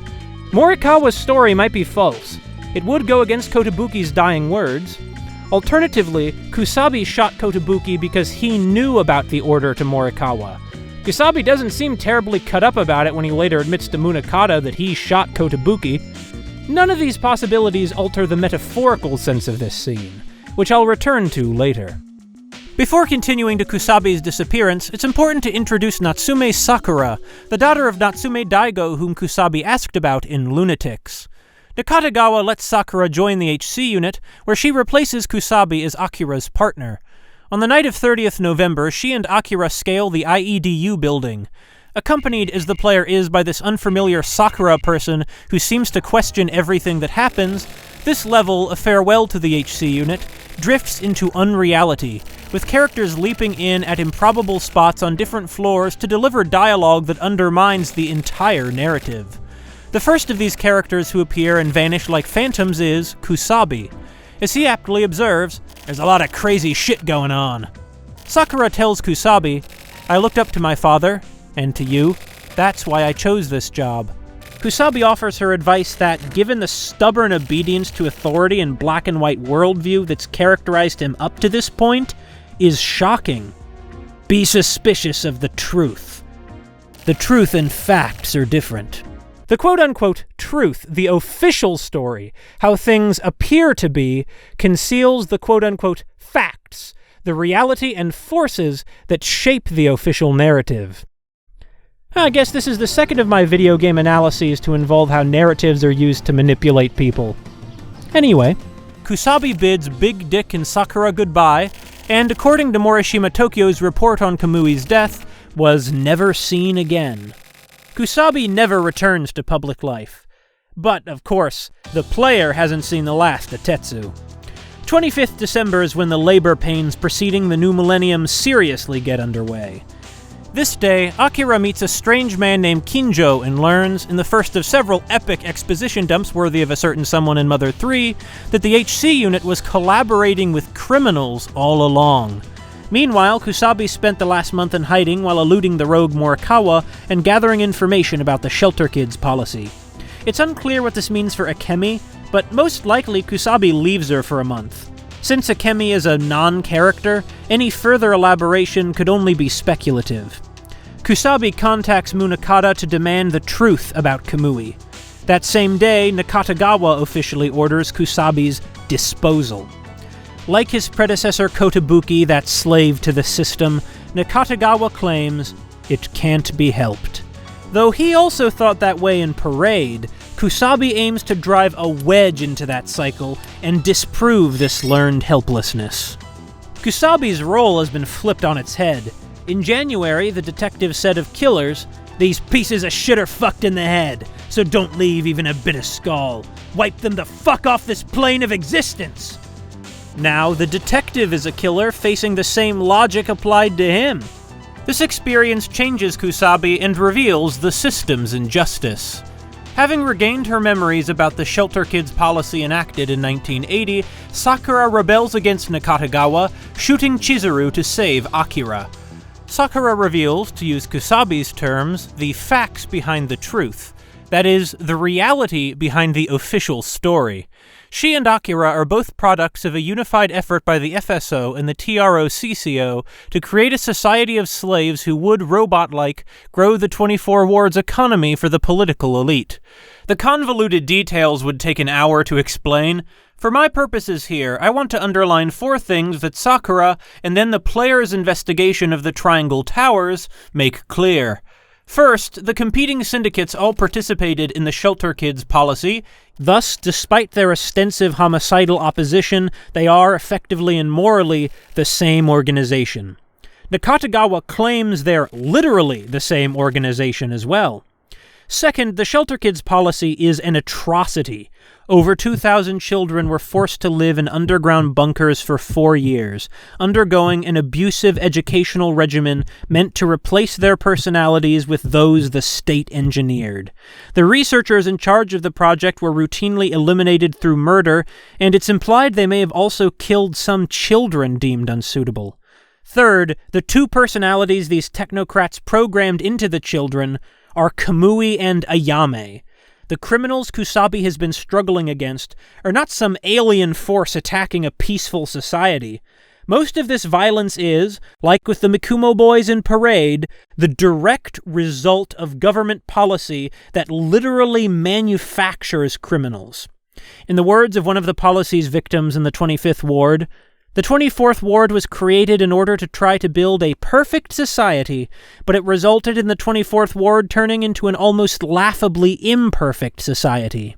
Morikawa's story might be false. It would go against Kotobuki's dying words. Alternatively, Kusabi shot Kotobuki because he knew about the order to Morikawa. Kusabi doesn't seem terribly cut up about it when he later admits to Munakata that he shot Kotobuki. None of these possibilities alter the metaphorical sense of this scene, which I'll return to later. Before continuing to Kusabi's disappearance, it's important to introduce Natsume Sakura, the daughter of Natsume Daigo whom Kusabi asked about in Lunatics. Nakatagawa lets Sakura join the HC unit, where she replaces Kusabi as Akira's partner. On the night of 30th November, she and Akira scale the IEDU building. Accompanied as the player is by this unfamiliar Sakura person who seems to question everything that happens, this level, A Farewell to the HC unit, drifts into unreality, with characters leaping in at improbable spots on different floors to deliver dialogue that undermines the entire narrative. The first of these characters who appear and vanish like phantoms is Kusabi. As he aptly observes, there's a lot of crazy shit going on. Sakura tells Kusabi, I looked up to my father, and to you. That's why I chose this job. Kusabi offers her advice that, given the stubborn obedience to authority and black and white worldview that's characterized him up to this point, is shocking. Be suspicious of the truth. The truth and facts are different. The quote-unquote truth, the official story, how things appear to be, conceals the quote-unquote facts, the reality and forces that shape the official narrative. I guess this is the second of my video game analyses to involve how narratives are used to manipulate people. Anyway, Kusabi bids Big Dick and Sakura goodbye, and according to Morishima Tokyo's report on Kamui's death, was never seen again. Kusabi never returns to public life. But, of course, the player hasn't seen the last of Tetsu. 25th December is when the labor pains preceding the new millennium seriously get underway. This day, Akira meets a strange man named Kinjo and learns, in the first of several epic exposition dumps worthy of a certain someone in Mother 3, that the HC unit was collaborating with criminals all along. Meanwhile, Kusabi spent the last month in hiding while eluding the rogue Morikawa and gathering information about the Shelter Kids policy. It's unclear what this means for Akemi, but most likely Kusabi leaves her for a month. Since Akemi is a non-character, any further elaboration could only be speculative. Kusabi contacts Munakata to demand the truth about Kamui. That same day, Nakatagawa officially orders Kusabi's disposal. Like his predecessor Kotobuki, that slave to the system, Nakatagawa claims it can't be helped. Though he also thought that way in Parade, Kusabi aims to drive a wedge into that cycle and disprove this learned helplessness. Kusabi's role has been flipped on its head. In January, the detective said of killers, These pieces of shit are fucked in the head, so don't leave even a bit of skull. Wipe them the fuck off this plane of existence! Now the detective is a killer facing the same logic applied to him. This experience changes Kusabi and reveals the system's injustice. Having regained her memories about the shelter kids policy enacted in 1980, Sakura rebels against Nakatagawa, shooting Chizuru to save Akira. Sakura reveals, to use Kusabi's terms, the facts behind the truth. That is, the reality behind the official story. She and Akira are both products of a unified effort by the FSO and the TROCCO to create a society of slaves who would, robot-like, grow the 24 wards economy for the political elite. The convoluted details would take an hour to explain. For my purposes here, I want to underline 4 things that Sakura, and then the player's investigation of the Triangle Towers, make clear. First, the competing syndicates all participated in the Shelter Kids policy. Thus, despite their ostensive homicidal opposition, they are effectively and morally the same organization. Nakatagawa claims they're literally the same organization as well. Second, the Shelter Kids policy is an atrocity. Over 2,000 children were forced to live in underground bunkers for 4 years, undergoing an abusive educational regimen meant to replace their personalities with those the state engineered. The researchers in charge of the project were routinely eliminated through murder, and it's implied they may have also killed some children deemed unsuitable. Third, the 2 personalities these technocrats programmed into the children are Kamui and Ayame. The criminals Kusabi has been struggling against are not some alien force attacking a peaceful society. Most of this violence is, like with the Mikumo boys in Parade, the direct result of government policy that literally manufactures criminals. In the words of one of the policy's victims in the 25th Ward, the 24th Ward was created in order to try to build a perfect society, but it resulted in the 24th Ward turning into an almost laughably imperfect society.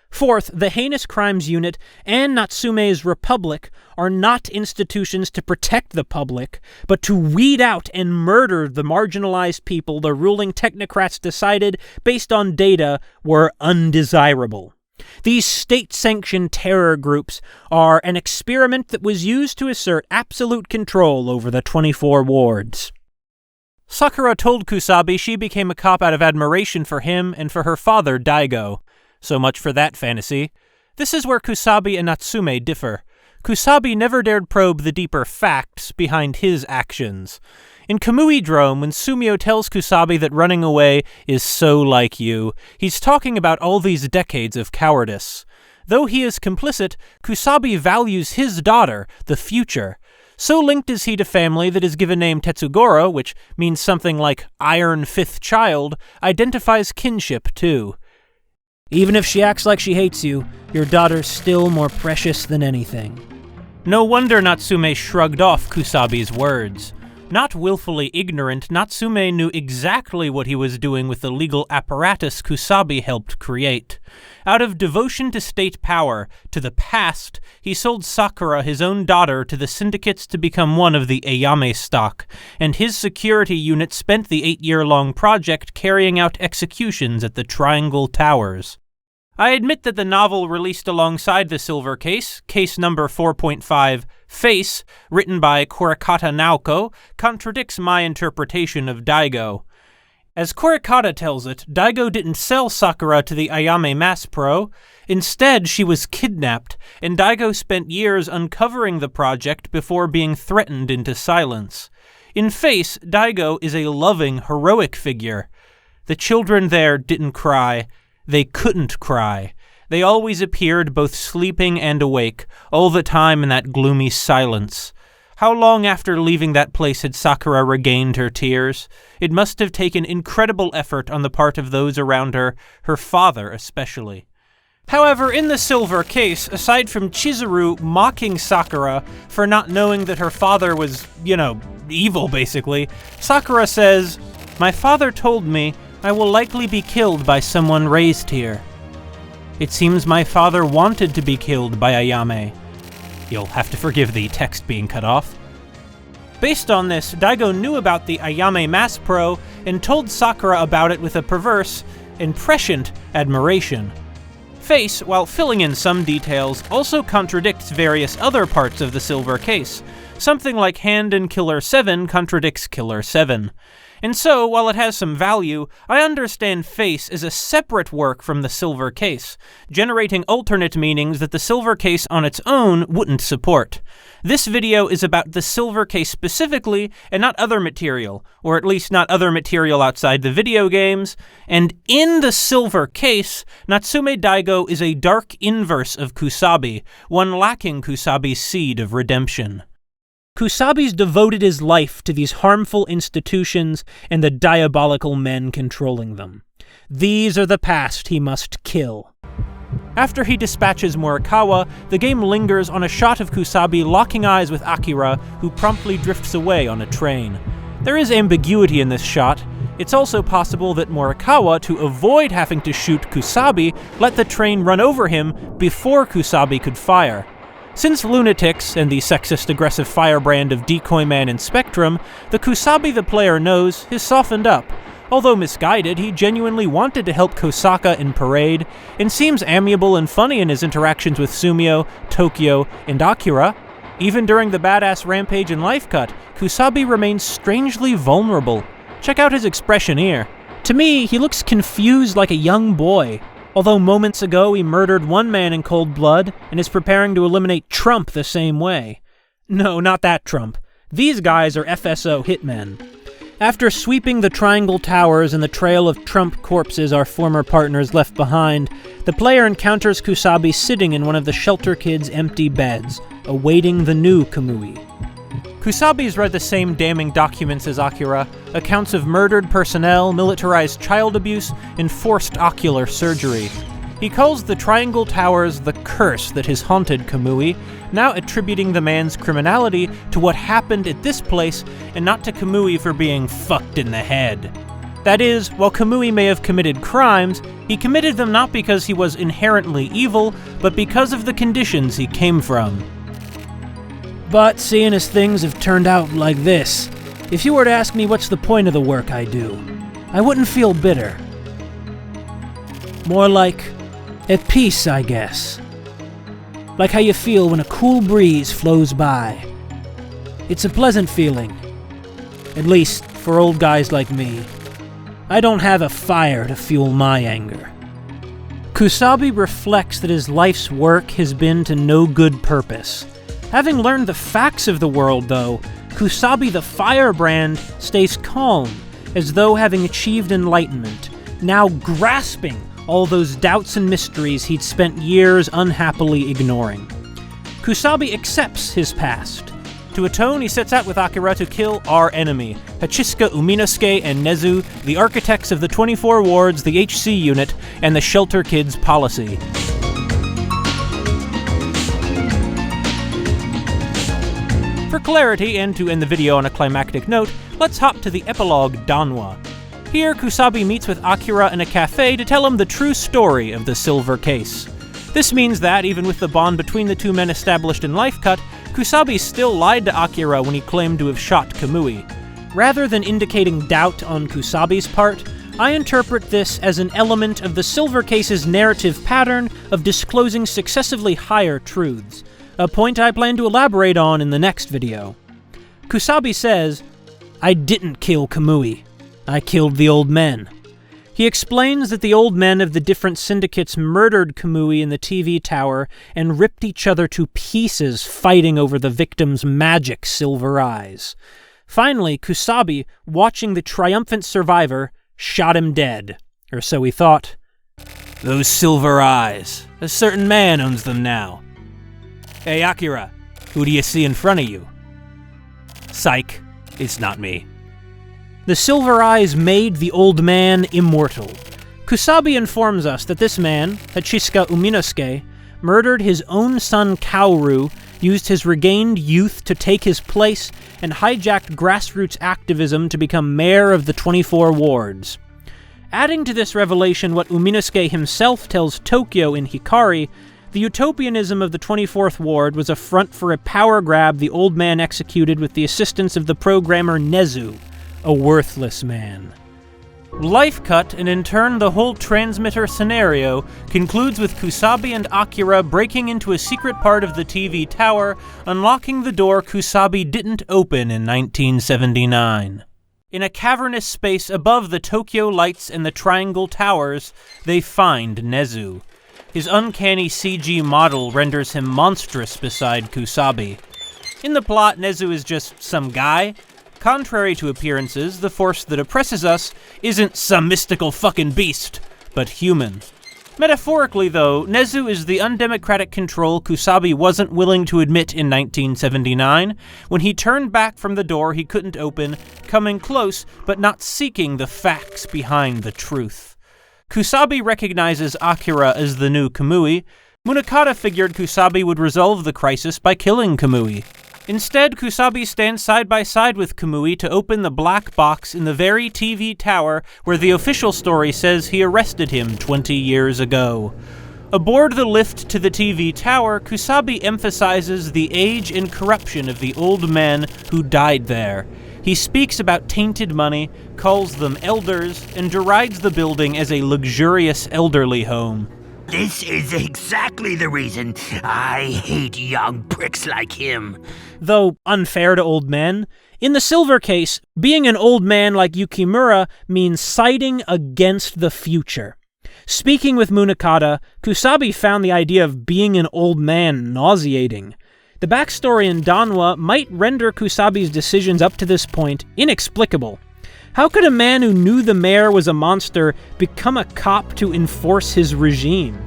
Fourth, the Heinous Crimes Unit and Natsume's Republic are not institutions to protect the public, but to weed out and murder the marginalized people the ruling technocrats decided, based on data, were undesirable. These state-sanctioned terror groups are an experiment that was used to assert absolute control over the 24 wards. Sakura told Kusabi she became a cop out of admiration for him and for her father, Daigo. So much for that fantasy. This is where Kusabi and Natsume differ. Kusabi never dared probe the deeper facts behind his actions. In Kamui-drome, when Sumio tells Kusabi that running away is so like you, he's talking about all these decades of cowardice. Though he is complicit, Kusabi values his daughter, the future. So linked is he to family that his given name Tetsugoro, which means something like Iron Fifth Child, identifies kinship too. Even if she acts like she hates you, your daughter's still more precious than anything. No wonder Natsume shrugged off Kusabi's words. Not willfully ignorant, Natsume knew exactly what he was doing with the legal apparatus Kusabi helped create. Out of devotion to state power, to the past, he sold Sakura his own daughter to the syndicates to become one of the Ayame stock, and his security unit spent the 8-year-long project carrying out executions at the Triangle Towers. I admit that the novel released alongside the Silver Case, case number 4.5, Face, written by Kurikata Naoko, contradicts my interpretation of Daigo. As Kurikata tells it, Daigo didn't sell Sakura to the Ayame Mass Pro. Instead, she was kidnapped, and Daigo spent years uncovering the project before being threatened into silence. In Face, Daigo is a loving, heroic figure. The children there didn't cry. They couldn't cry. They always appeared both sleeping and awake, all the time in that gloomy silence. How long after leaving that place had Sakura regained her tears? It must have taken incredible effort on the part of those around her father especially. However, in the Silver Case, aside from Chizuru mocking Sakura for not knowing that her father was, evil basically, Sakura says, "My father told me I will likely be killed by someone raised here. It seems my father wanted to be killed by Ayame." You'll have to forgive the text being cut off. Based on this, Daigo knew about the Ayame Mass Pro and told Sakura about it with a perverse and prescient admiration. Face, while filling in some details, also contradicts various other parts of the silver case. Something like Hand in Killer 7 contradicts Killer 7. And so, while it has some value, I understand Face as a separate work from the silver case, generating alternate meanings that the silver case on its own wouldn't support. This video is about the silver case specifically, and not other material, or at least not other material outside the video games, and in the silver case, Natsume Daigo is a dark inverse of Kusabi, one lacking Kusabi's seed of redemption. Kusabi's devoted his life to these harmful institutions and the diabolical men controlling them. These are the past he must kill. After he dispatches Morikawa, the game lingers on a shot of Kusabi locking eyes with Akira, who promptly drifts away on a train. There is ambiguity in this shot. It's also possible that Morikawa, to avoid having to shoot Kusabi, let the train run over him before Kusabi could fire. Since lunatics and the sexist-aggressive firebrand of Decoy Man and Spectrum, the Kusabi the player knows is softened up. Although misguided, he genuinely wanted to help Kosaka in Parade, and seems amiable and funny in his interactions with Sumio, Tokyo, and Akira. Even during the badass rampage in Life Cut, Kusabi remains strangely vulnerable. Check out his expression here. To me, he looks confused like a young boy. Although moments ago he murdered one man in cold blood and is preparing to eliminate Trump the same way. No, not that Trump. These guys are FSO hitmen. After sweeping the Triangle Towers and the trail of Trump corpses our former partners left behind, the player encounters Kusabi sitting in one of the shelter kids' empty beds, awaiting the new Kamui. Kusabi's read the same damning documents as Akira, accounts of murdered personnel, militarized child abuse, and forced ocular surgery. He calls the Triangle Towers the curse that has haunted Kamui, now attributing the man's criminality to what happened at this place and not to Kamui for being fucked in the head. That is, while Kamui may have committed crimes, he committed them not because he was inherently evil, but because of the conditions he came from. But seeing as things have turned out like this, if you were to ask me what's the point of the work I do, I wouldn't feel bitter. More like at peace, I guess. Like how you feel when a cool breeze flows by. It's a pleasant feeling. At least for old guys like me. I don't have a fire to fuel my anger. Kusabi reflects that his life's work has been to no good purpose. Having learned the facts of the world, though, Kusabi the firebrand stays calm, as though having achieved enlightenment, now grasping all those doubts and mysteries he'd spent years unhappily ignoring. Kusabi accepts his past. To atone, he sets out with Akira to kill our enemy, Hachisuka Uminosuke and Nezu, the architects of the 24 wards, the HC unit, and the Shelter Kids policy. For clarity, and to end the video on a climactic note, let's hop to the epilogue Danwa. Here, Kusabi meets with Akira in a cafe to tell him the true story of the silver case. This means that, even with the bond between the two men established in Life Cut, Kusabi still lied to Akira when he claimed to have shot Kamui. Rather than indicating doubt on Kusabi's part, I interpret this as an element of the silver case's narrative pattern of disclosing successively higher truths. A point I plan to elaborate on in the next video. Kusabi says, "I didn't kill Kamui. I killed the old men." He explains that the old men of the different syndicates murdered Kamui in the TV tower and ripped each other to pieces fighting over the victim's magic silver eyes. Finally, Kusabi, watching the triumphant survivor, shot him dead. Or so he thought. Those silver eyes. A certain man owns them now. Hey, Akira, who do you see in front of you? Psych, it's not me. The silver eyes made the old man immortal. Kusabi informs us that this man, Hachisuka Uminosuke, murdered his own son Kaoru, used his regained youth to take his place, and hijacked grassroots activism to become mayor of the 24 wards. Adding to this revelation what Uminosuke himself tells Tokyo in Hikari, the utopianism of the 24th Ward was a front for a power grab the old man executed with the assistance of the programmer Nezu, a worthless man. Life cut, and in turn the whole transmitter scenario, concludes with Kusabi and Akira breaking into a secret part of the TV tower, unlocking the door Kusabi didn't open in 1979. In a cavernous space above the Tokyo lights and the Triangle Towers, they find Nezu. His uncanny CG model renders him monstrous beside Kusabi. In the plot, Nezu is just some guy. Contrary to appearances, the force that oppresses us isn't some mystical fucking beast, but human. Metaphorically, though, Nezu is the undemocratic control Kusabi wasn't willing to admit in 1979, when he turned back from the door he couldn't open, coming close but not seeking the facts behind the truth. Kusabi recognizes Akira as the new Kamui. Munakata figured Kusabi would resolve the crisis by killing Kamui. Instead, Kusabi stands side by side with Kamui to open the black box in the very TV tower where the official story says he arrested him 20 years ago. Aboard the lift to the TV tower, Kusabi emphasizes the age and corruption of the old men who died there. He speaks about tainted money, calls them elders, and derides the building as a luxurious elderly home. This is exactly the reason I hate young pricks like him. Though unfair to old men, in the Silver Case, being an old man like Yukimura means siding against the future. Speaking with Munakata, Kusabi found the idea of being an old man nauseating. The backstory in Danwa might render Kusabi's decisions up to this point inexplicable. How could a man who knew the mayor was a monster become a cop to enforce his regime?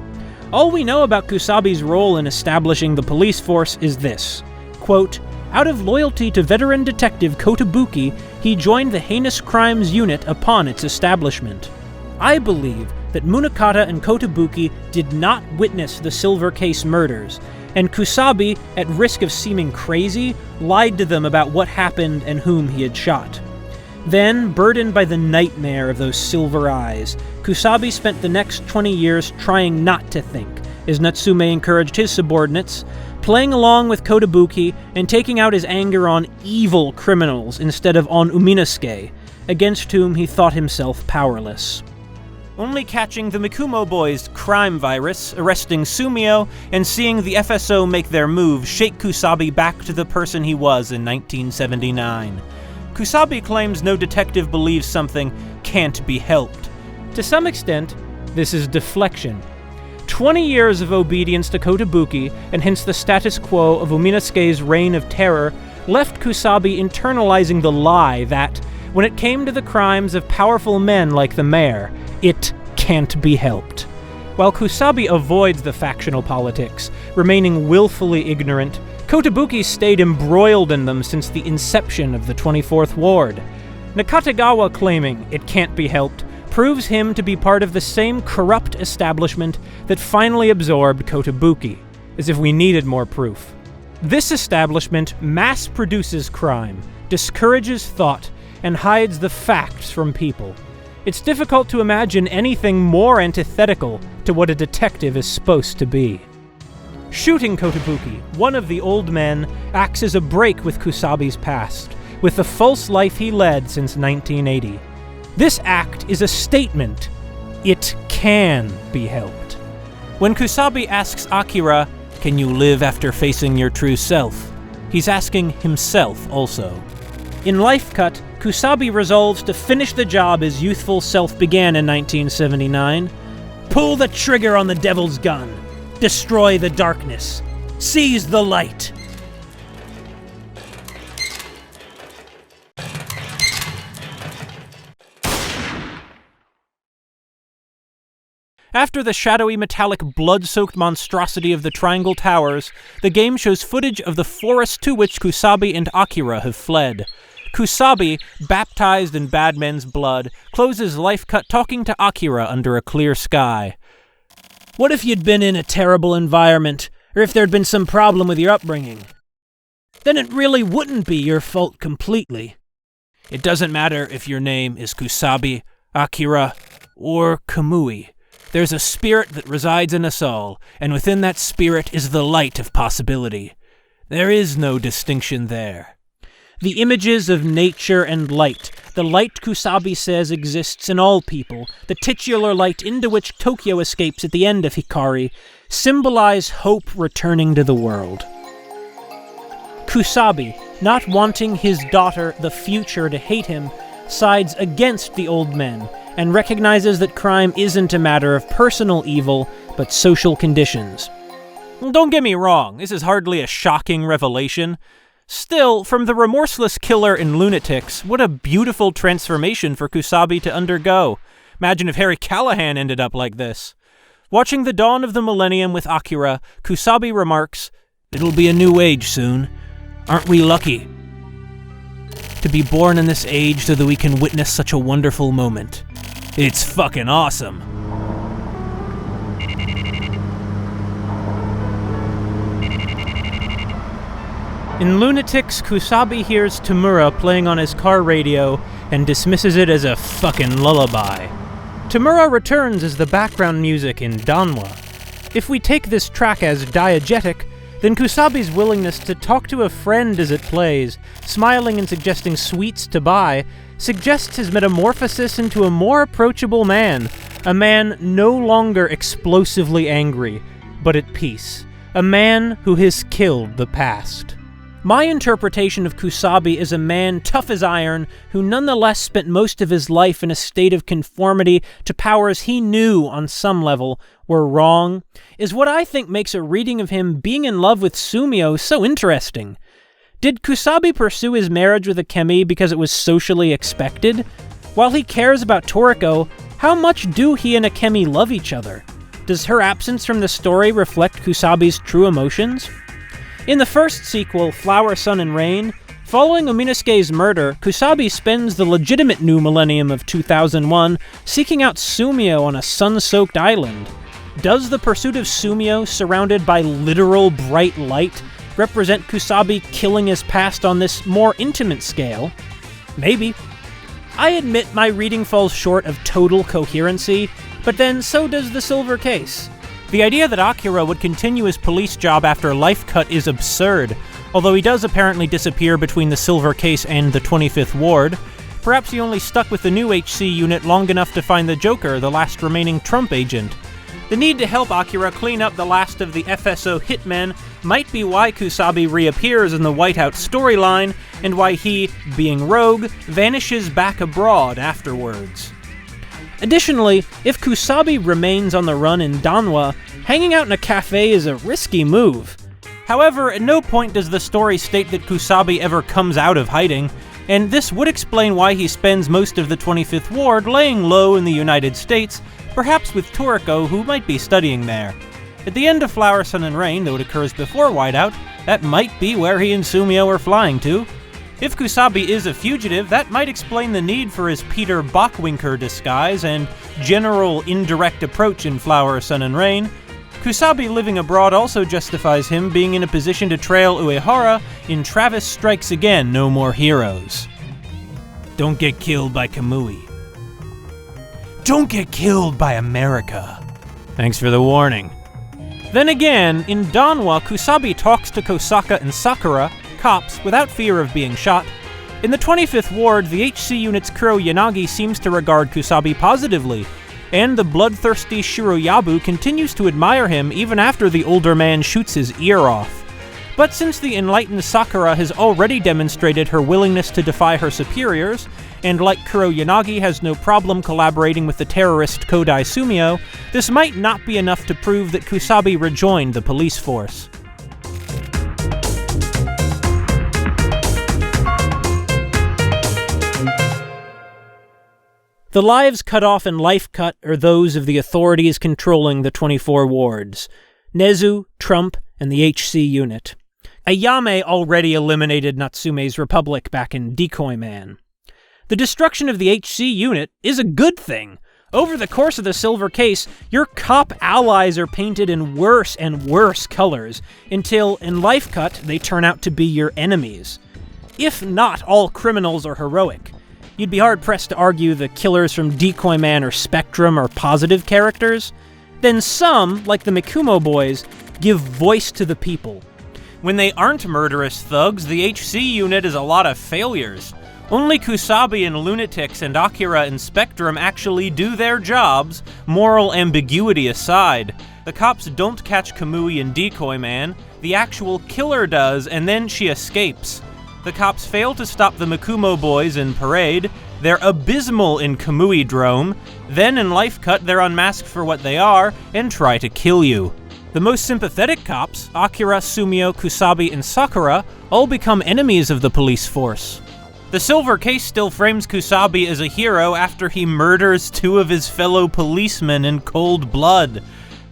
All we know about Kusabi's role in establishing the police force is this. Quote, out of loyalty to veteran detective Kotobuki, he joined the heinous crimes unit upon its establishment. I believe that Munakata and Kotobuki did not witness the Silver Case murders, and Kusabi, at risk of seeming crazy, lied to them about what happened and whom he had shot. Then, burdened by the nightmare of those silver eyes, Kusabi spent the next 20 years trying not to think, as Natsume encouraged his subordinates, playing along with Kotobuki and taking out his anger on evil criminals instead of on Uminasuke, against whom he thought himself powerless. Only catching the Mikumo boys' crime virus, arresting Sumio, and seeing the FSO make their move shake Kusabi back to the person he was in 1979. Kusabi claims no detective believes something can't be helped. To some extent, this is deflection. 20 years of obedience to Kotobuki, and hence the status quo of Uminasuke's reign of terror, left Kusabi internalizing the lie that, when it came to the crimes of powerful men like the mayor, it can't be helped. While Kusabi avoids the factional politics, remaining willfully ignorant, Kotobuki stayed embroiled in them since the inception of the 24th Ward. Nakatagawa claiming it can't be helped proves him to be part of the same corrupt establishment that finally absorbed Kotobuki, as if we needed more proof. This establishment mass-produces crime, discourages thought, and hides the facts from people. It's difficult to imagine anything more antithetical to what a detective is supposed to be. Shooting Kotobuki, one of the old men, acts as a break with Kusabi's past, with the false life he led since 1980. This act is a statement. It can be helped. When Kusabi asks Akira, "Can you live after facing your true self?" he's asking himself also. In Life Cut, Kusabi resolves to finish the job his youthful self began in 1979. Pull the trigger on the devil's gun. Destroy the darkness. Seize the light. After the shadowy metallic blood-soaked monstrosity of the Triangle Towers, the game shows footage of the forest to which Kusabi and Akira have fled. Kusabi, baptized in bad men's blood, closes Life Cut talking to Akira under a clear sky. What if you'd been in a terrible environment, or if there'd been some problem with your upbringing? Then it really wouldn't be your fault completely. It doesn't matter if your name is Kusabi, Akira, or Kamui. There's a spirit that resides in us all, and within that spirit is the light of possibility. There is no distinction there. The images of nature and light, the light Kusabi says exists in all people, the titular light into which Tokyo escapes at the end of Hikari, symbolize hope returning to the world. Kusabi, not wanting his daughter, the future, to hate him, sides against the old men, and recognizes that crime isn't a matter of personal evil, but social conditions. Don't get me wrong, this is hardly a shocking revelation. Still, from the remorseless killer in Lunatics, what a beautiful transformation for Kusabi to undergo. Imagine if Harry Callahan ended up like this. Watching the dawn of the millennium with Akira, Kusabi remarks, "It'll be a new age soon. Aren't we lucky to be born in this age so that we can witness such a wonderful moment? It's fucking awesome." In Lunatics, Kusabi hears Tamura playing on his car radio and dismisses it as a fucking lullaby. Tamura returns as the background music in Danwa. If we take this track as diegetic, then Kusabi's willingness to talk to a friend as it plays, smiling and suggesting sweets to buy, suggests his metamorphosis into a more approachable man, a man no longer explosively angry, but at peace, a man who has killed the past. My interpretation of Kusabi is a man tough as iron who nonetheless spent most of his life in a state of conformity to powers he knew on some level were wrong, is what I think makes a reading of him being in love with Sumio so interesting. Did Kusabi pursue his marriage with Akemi because it was socially expected? While he cares about Toriko, how much do he and Akemi love each other? Does her absence from the story reflect Kusabi's true emotions? In the first sequel, Flower, Sun, and Rain, following Ominosuke's murder, Kusabi spends the legitimate new millennium of 2001 seeking out Sumio on a sun-soaked island. Does the pursuit of Sumio, surrounded by literal bright light, represent Kusabi killing his past on this more intimate scale? Maybe. I admit my reading falls short of total coherency, but then so does the Silver Case. The idea that Akira would continue his police job after Life Cut is absurd, although he does apparently disappear between the Silver Case and the 25th Ward. Perhaps he only stuck with the new HC unit long enough to find the Joker, the last remaining Trump agent. The need to help Akira clean up the last of the FSO hitmen might be why Kusabi reappears in the Whiteout storyline, and why he, being rogue, vanishes back abroad afterwards. Additionally, if Kusabi remains on the run in Danwa, hanging out in a cafe is a risky move. However, at no point does the story state that Kusabi ever comes out of hiding, and this would explain why he spends most of the 25th Ward laying low in the United States, perhaps with Toriko, who might be studying there. At the end of Flower, Sun, and Rain, though it occurs before Whiteout, that might be where he and Sumio are flying to. If Kusabi is a fugitive, that might explain the need for his Peter Bockwinker disguise and general indirect approach in Flower, Sun, and Rain. Kusabi living abroad also justifies him being in a position to trail Uehara in Travis Strikes Again, No More Heroes. Don't get killed by Kamui. Don't get killed by America. Thanks for the warning. Then again, in Danwa, Kusabi talks to Kosaka and Sakura, cops, without fear of being shot. In the 25th Ward, the HC unit's Kuro Yanagi seems to regard Kusabi positively, and the bloodthirsty Shiroyabu continues to admire him even after the older man shoots his ear off. But since the enlightened Sakura has already demonstrated her willingness to defy her superiors, and like Kuro Yanagi has no problem collaborating with the terrorist Kodai Sumio, this might not be enough to prove that Kusabi rejoined the police force. The lives cut off in Life Cut are those of the authorities controlling the 24 wards: Nezu, Trump, and the HC unit. Ayame already eliminated Natsume's Republic back in Decoy Man. The destruction of the HC unit is a good thing. Over the course of the Silver Case, your cop allies are painted in worse and worse colors, until, in Life Cut, they turn out to be your enemies. If not all criminals are heroic, you'd be hard-pressed to argue the killers from Decoy Man or Spectrum are positive characters. Then some, like the Mikumo boys, give voice to the people. When they aren't murderous thugs, the HC unit is a lot of failures. Only Kusabi and Lunatics and Akira and Spectrum actually do their jobs, moral ambiguity aside. The cops don't catch Kamui and Decoy Man, the actual killer does, and then she escapes. The cops fail to stop the Mikumo boys in Parade, they're abysmal in Kamui Drome, then in Life Cut they're unmasked for what they are, and try to kill you. The most sympathetic cops, Akira, Sumio, Kusabi, and Sakura, all become enemies of the police force. The Silver Case still frames Kusabi as a hero after he murders 2 of his fellow policemen in cold blood.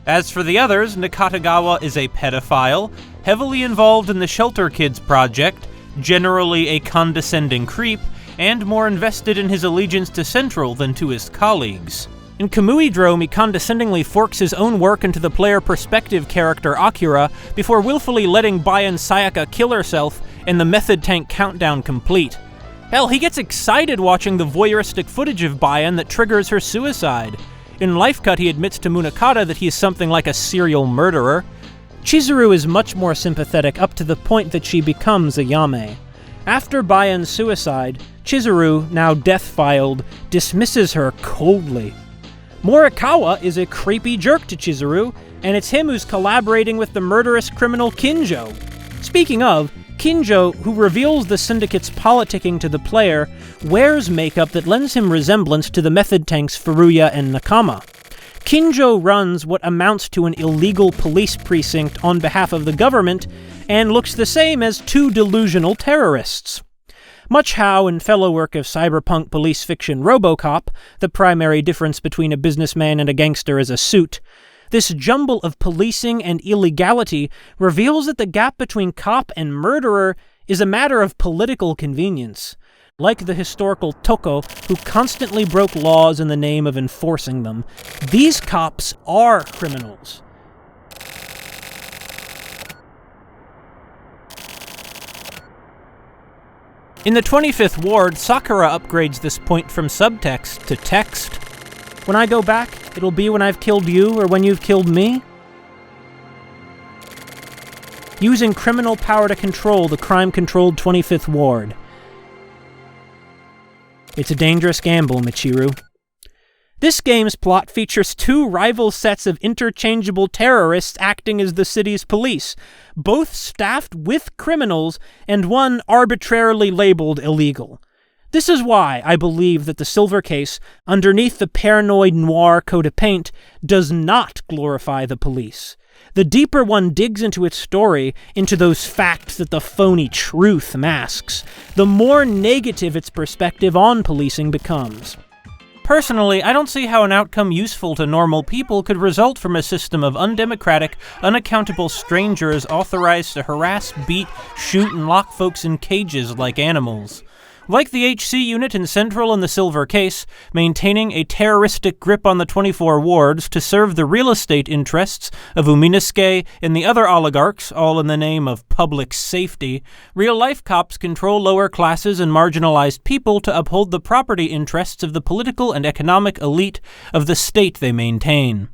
As for the others, Nakatagawa is a pedophile, heavily involved in the Shelter Kids project, generally a condescending creep, and more invested in his allegiance to Central than to his colleagues. In Kamui Drome, he condescendingly forks his own work into the player perspective character Akira before willfully letting Bayan Sayaka kill herself and the method tank countdown complete. Hell, he gets excited watching the voyeuristic footage of Bayan that triggers her suicide. In Life Cut, he admits to Munakata that he is something like a serial murderer. Chizuru is much more sympathetic up to the point that she becomes a Yame. After Bayan's suicide, Chizuru, now death-filed, dismisses her coldly. Morikawa is a creepy jerk to Chizuru, and it's him who's collaborating with the murderous criminal Kinjo. Speaking of, Kinjo, who reveals the Syndicate's politicking to the player, wears makeup that lends him resemblance to the Method Tanks Furuya and Nakama. Kinjo runs what amounts to an illegal police precinct on behalf of the government, and looks the same as 2 delusional terrorists. Much how, in fellow work of cyberpunk police fiction RoboCop, the primary difference between a businessman and a gangster is a suit, this jumble of policing and illegality reveals that the gap between cop and murderer is a matter of political convenience. Like the historical Toko, who constantly broke laws in the name of enforcing them, these cops are criminals. In the 25th Ward, Sakura upgrades this point from subtext to text. When I go back, it'll be when I've killed you or when you've killed me. Using criminal power to control the crime-controlled 25th Ward. It's a dangerous gamble, Michiru. This game's plot features 2 rival sets of interchangeable terrorists acting as the city's police, both staffed with criminals and one arbitrarily labeled illegal. This is why I believe that the Silver Case, underneath the paranoid noir coat of paint, does not glorify the police. The deeper one digs into its story, into those facts that the phony truth masks, the more negative its perspective on policing becomes. Personally, I don't see how an outcome useful to normal people could result from a system of undemocratic, unaccountable strangers authorized to harass, beat, shoot, and lock folks in cages like animals. Like the HC unit in Central and the Silver Case, maintaining a terroristic grip on the 24 wards to serve the real estate interests of Uminisuke and the other oligarchs, all in the name of public safety, real-life cops control lower classes and marginalized people to uphold the property interests of the political and economic elite of the state they maintain.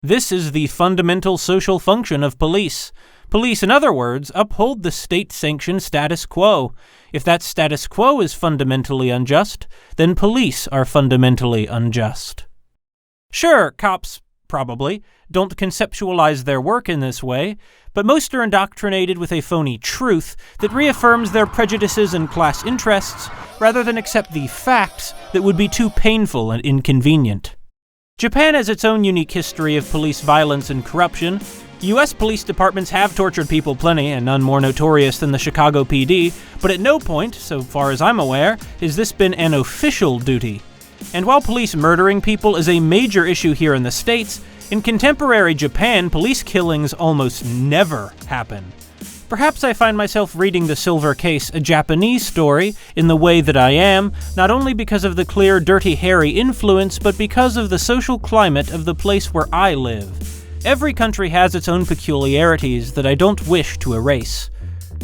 This is the fundamental social function of police. Police, in other words, uphold the state-sanctioned status quo. If that status quo is fundamentally unjust, then police are fundamentally unjust. Sure, cops, probably, don't conceptualize their work in this way, but most are indoctrinated with a phony truth that reaffirms their prejudices and class interests rather than accept the facts that would be too painful and inconvenient. Japan has its own unique history of police violence and corruption. U.S. police departments have tortured people plenty, and none more notorious than the Chicago PD, but at no point, so far as I'm aware, has this been an official duty. And while police murdering people is a major issue here in the States, in contemporary Japan, police killings almost never happen. Perhaps I find myself reading The Silver Case a Japanese story in the way that I am, not only because of the clear Dirty Harry influence, but because of the social climate of the place where I live. Every country has its own peculiarities that I don't wish to erase.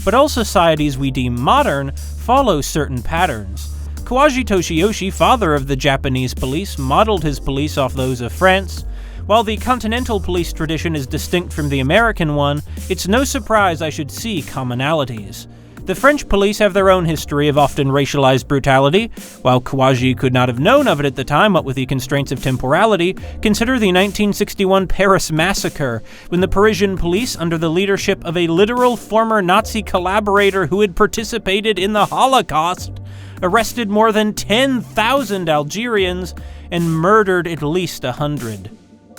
But all societies we deem modern follow certain patterns. Kawaji Toshiyoshi, father of the Japanese police, modeled his police off those of France. While the continental police tradition is distinct from the American one, it's no surprise I should see commonalities. The French police have their own history of often racialized brutality. While Kouaji could not have known of it at the time, what with the constraints of temporality, consider the 1961 Paris massacre, when the Parisian police, under the leadership of a literal former Nazi collaborator who had participated in the Holocaust, arrested more than 10,000 Algerians and murdered at least 100.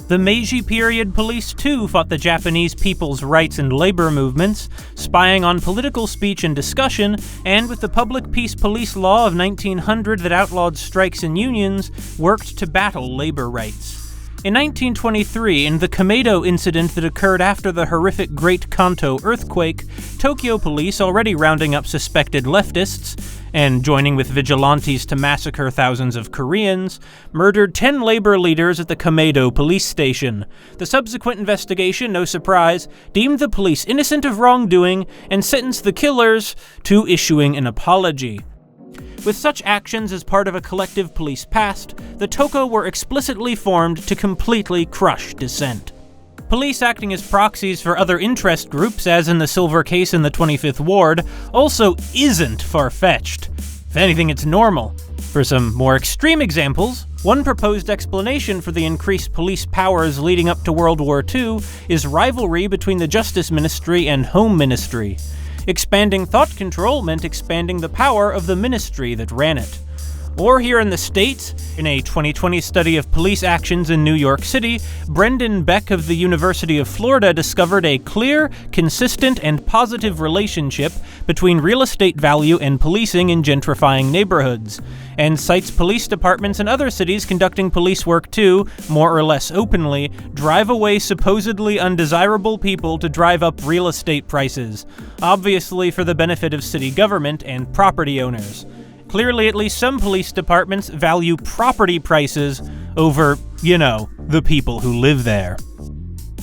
The Meiji period police too fought the Japanese people's rights and labor movements, spying on political speech and discussion, and with the Public Peace Police Law of 1900 that outlawed strikes and unions, worked to battle labor rights. In 1923, in the Komedo incident that occurred after the horrific Great Kanto earthquake, Tokyo police, already rounding up suspected leftists, and joining with vigilantes to massacre thousands of Koreans, murdered 10 labor leaders at the Komedo police station. The subsequent investigation, no surprise, deemed the police innocent of wrongdoing and sentenced the killers to issuing an apology. With such actions as part of a collective police past, the Toko were explicitly formed to completely crush dissent. Police acting as proxies for other interest groups, as in the Silver Case in the 25th Ward, also isn't far-fetched. If anything, it's normal. For some more extreme examples, one proposed explanation for the increased police powers leading up to World War II is rivalry between the Justice Ministry and Home Ministry. Expanding thought control meant expanding the power of the ministry that ran it. Or here in the States, in a 2020 study of police actions in New York City, Brendan Beck of the University of Florida discovered a clear, consistent, and positive relationship between real estate value and policing in gentrifying neighborhoods, and cites police departments in other cities conducting police work to, more or less openly, drive away supposedly undesirable people to drive up real estate prices, obviously for the benefit of city government and property owners. Clearly, at least some police departments value property prices over, the people who live there.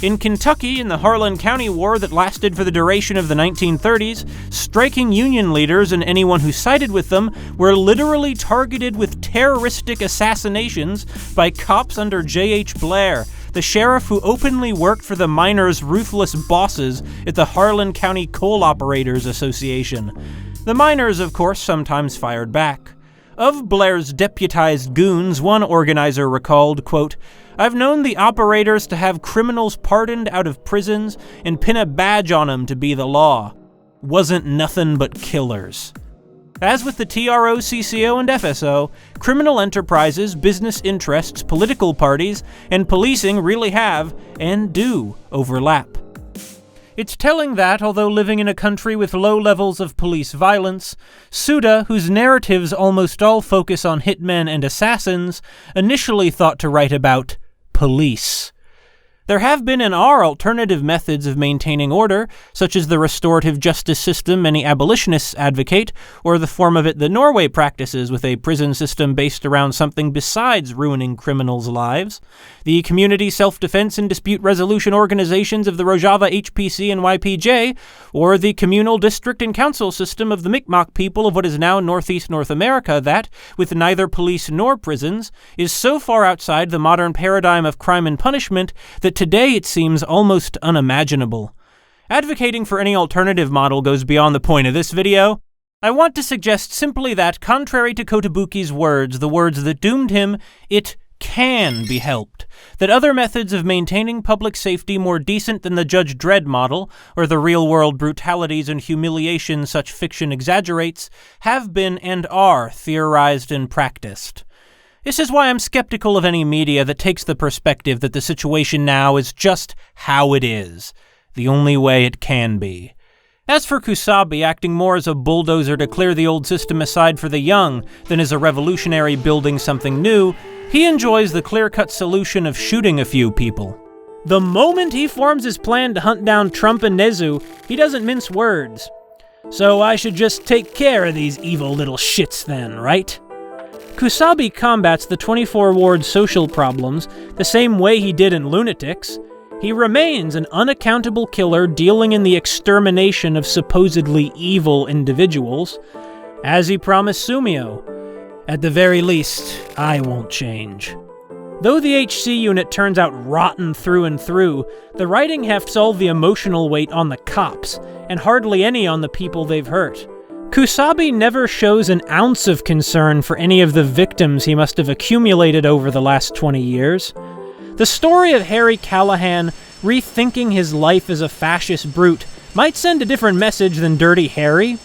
In Kentucky, in the Harlan County War that lasted for the duration of the 1930s, striking Union leaders and anyone who sided with them were literally targeted with terroristic assassinations by cops under J.H. Blair, the sheriff who openly worked for the miners' ruthless bosses at the Harlan County Coal Operators Association. The miners, of course, sometimes fired back. Of Blair's deputized goons, one organizer recalled, quote, "I've known the operators to have criminals pardoned out of prisons and pin a badge on 'em to be the law. Wasn't nothing but killers." As with the TRO, CCO, and FSO, criminal enterprises, business interests, political parties, and policing really have, and do, overlap. It's telling that, although living in a country with low levels of police violence, Suda, whose narratives almost all focus on hitmen and assassins, initially thought to write about police. There have been and are alternative methods of maintaining order, such as the restorative justice system many abolitionists advocate, or the form of it that Norway practices with a prison system based around something besides ruining criminals' lives. The community self-defense and dispute resolution organizations of the Rojava HPC and YPJ, or the communal district and council system of the Mi'kmaq people of what is now Northeast North America that, with neither police nor prisons, is so far outside the modern paradigm of crime and punishment that today it seems almost unimaginable. Advocating for any alternative model goes beyond the point of this video. I want to suggest simply that, contrary to Kotobuki's words, the words that doomed him, it can be helped. That other methods of maintaining public safety more decent than the Judge Dredd model, or the real-world brutalities and humiliation such fiction exaggerates, have been and are theorized and practiced. This is why I'm skeptical of any media that takes the perspective that the situation now is just how it is, the only way it can be. As for Kusabi acting more as a bulldozer to clear the old system aside for the young than as a revolutionary building something new, he enjoys the clear-cut solution of shooting a few people. The moment he forms his plan to hunt down Trump and Nezu, he doesn't mince words. So I should just take care of these evil little shits then, right? Kusabi combats the 24 Ward social problems the same way he did in Lunatics. He remains an unaccountable killer dealing in the extermination of supposedly evil individuals, as he promised Sumio. At the very least, I won't change. Though the HC unit turns out rotten through and through, the writing hefts all the emotional weight on the cops, and hardly any on the people they've hurt. Kusabi never shows an ounce of concern for any of the victims he must have accumulated over the last 20 years. The story of Harry Callahan rethinking his life as a fascist brute might send a different message than Dirty Harry.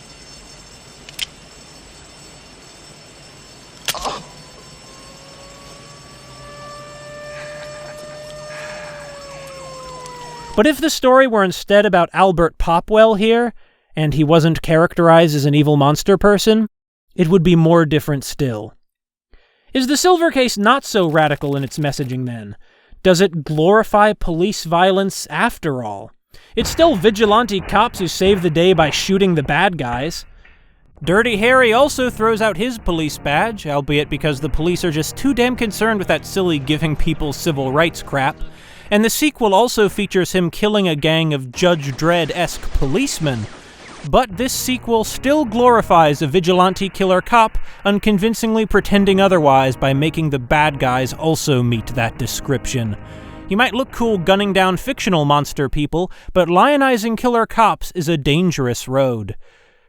But if the story were instead about Albert Popwell here, and he wasn't characterized as an evil monster person, it would be more different still. Is the Silver Case not so radical in its messaging then? Does it glorify police violence after all? It's still vigilante cops who save the day by shooting the bad guys. Dirty Harry also throws out his police badge, albeit because the police are just too damn concerned with that silly giving people civil rights crap. And the sequel also features him killing a gang of Judge Dredd-esque policemen. But this sequel still glorifies a vigilante killer cop, unconvincingly pretending otherwise by making the bad guys also meet that description. You might look cool gunning down fictional monster people, but lionizing killer cops is a dangerous road.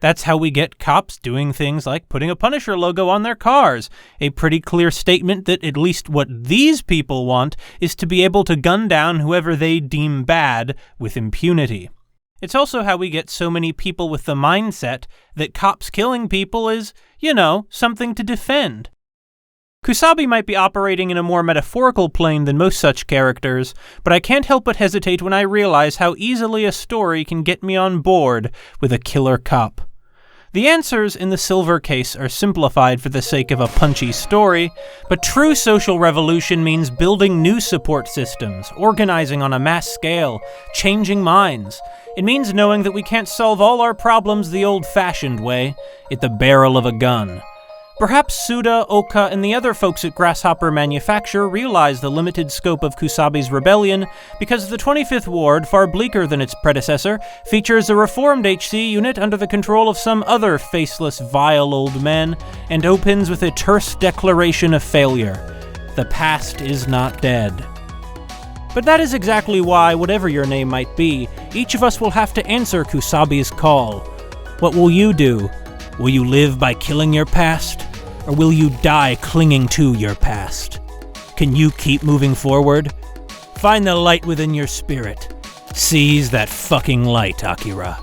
That's how we get cops doing things like putting a Punisher logo on their cars, a pretty clear statement that at least what these people want is to be able to gun down whoever they deem bad with impunity. It's also how we get so many people with the mindset that cops killing people is, something to defend. Kusabi might be operating in a more metaphorical plane than most such characters, but I can't help but hesitate when I realize how easily a story can get me on board with a killer cop. The answers in the Silver Case are simplified for the sake of a punchy story, but true social revolution means building new support systems, organizing on a mass scale, changing minds. It means knowing that we can't solve all our problems the old-fashioned way, at the barrel of a gun. Perhaps Suda, Oka, and the other folks at Grasshopper Manufacture realize the limited scope of Kusabi's rebellion because the 25th Ward, far bleaker than its predecessor, features a reformed HC unit under the control of some other faceless, vile old men, and opens with a terse declaration of failure. The past is not dead. But that is exactly why, whatever your name might be, each of us will have to answer Kusabi's call. What will you do? Will you live by killing your past? Or will you die clinging to your past? Can you keep moving forward? Find the light within your spirit. Seize that fucking light, Akira.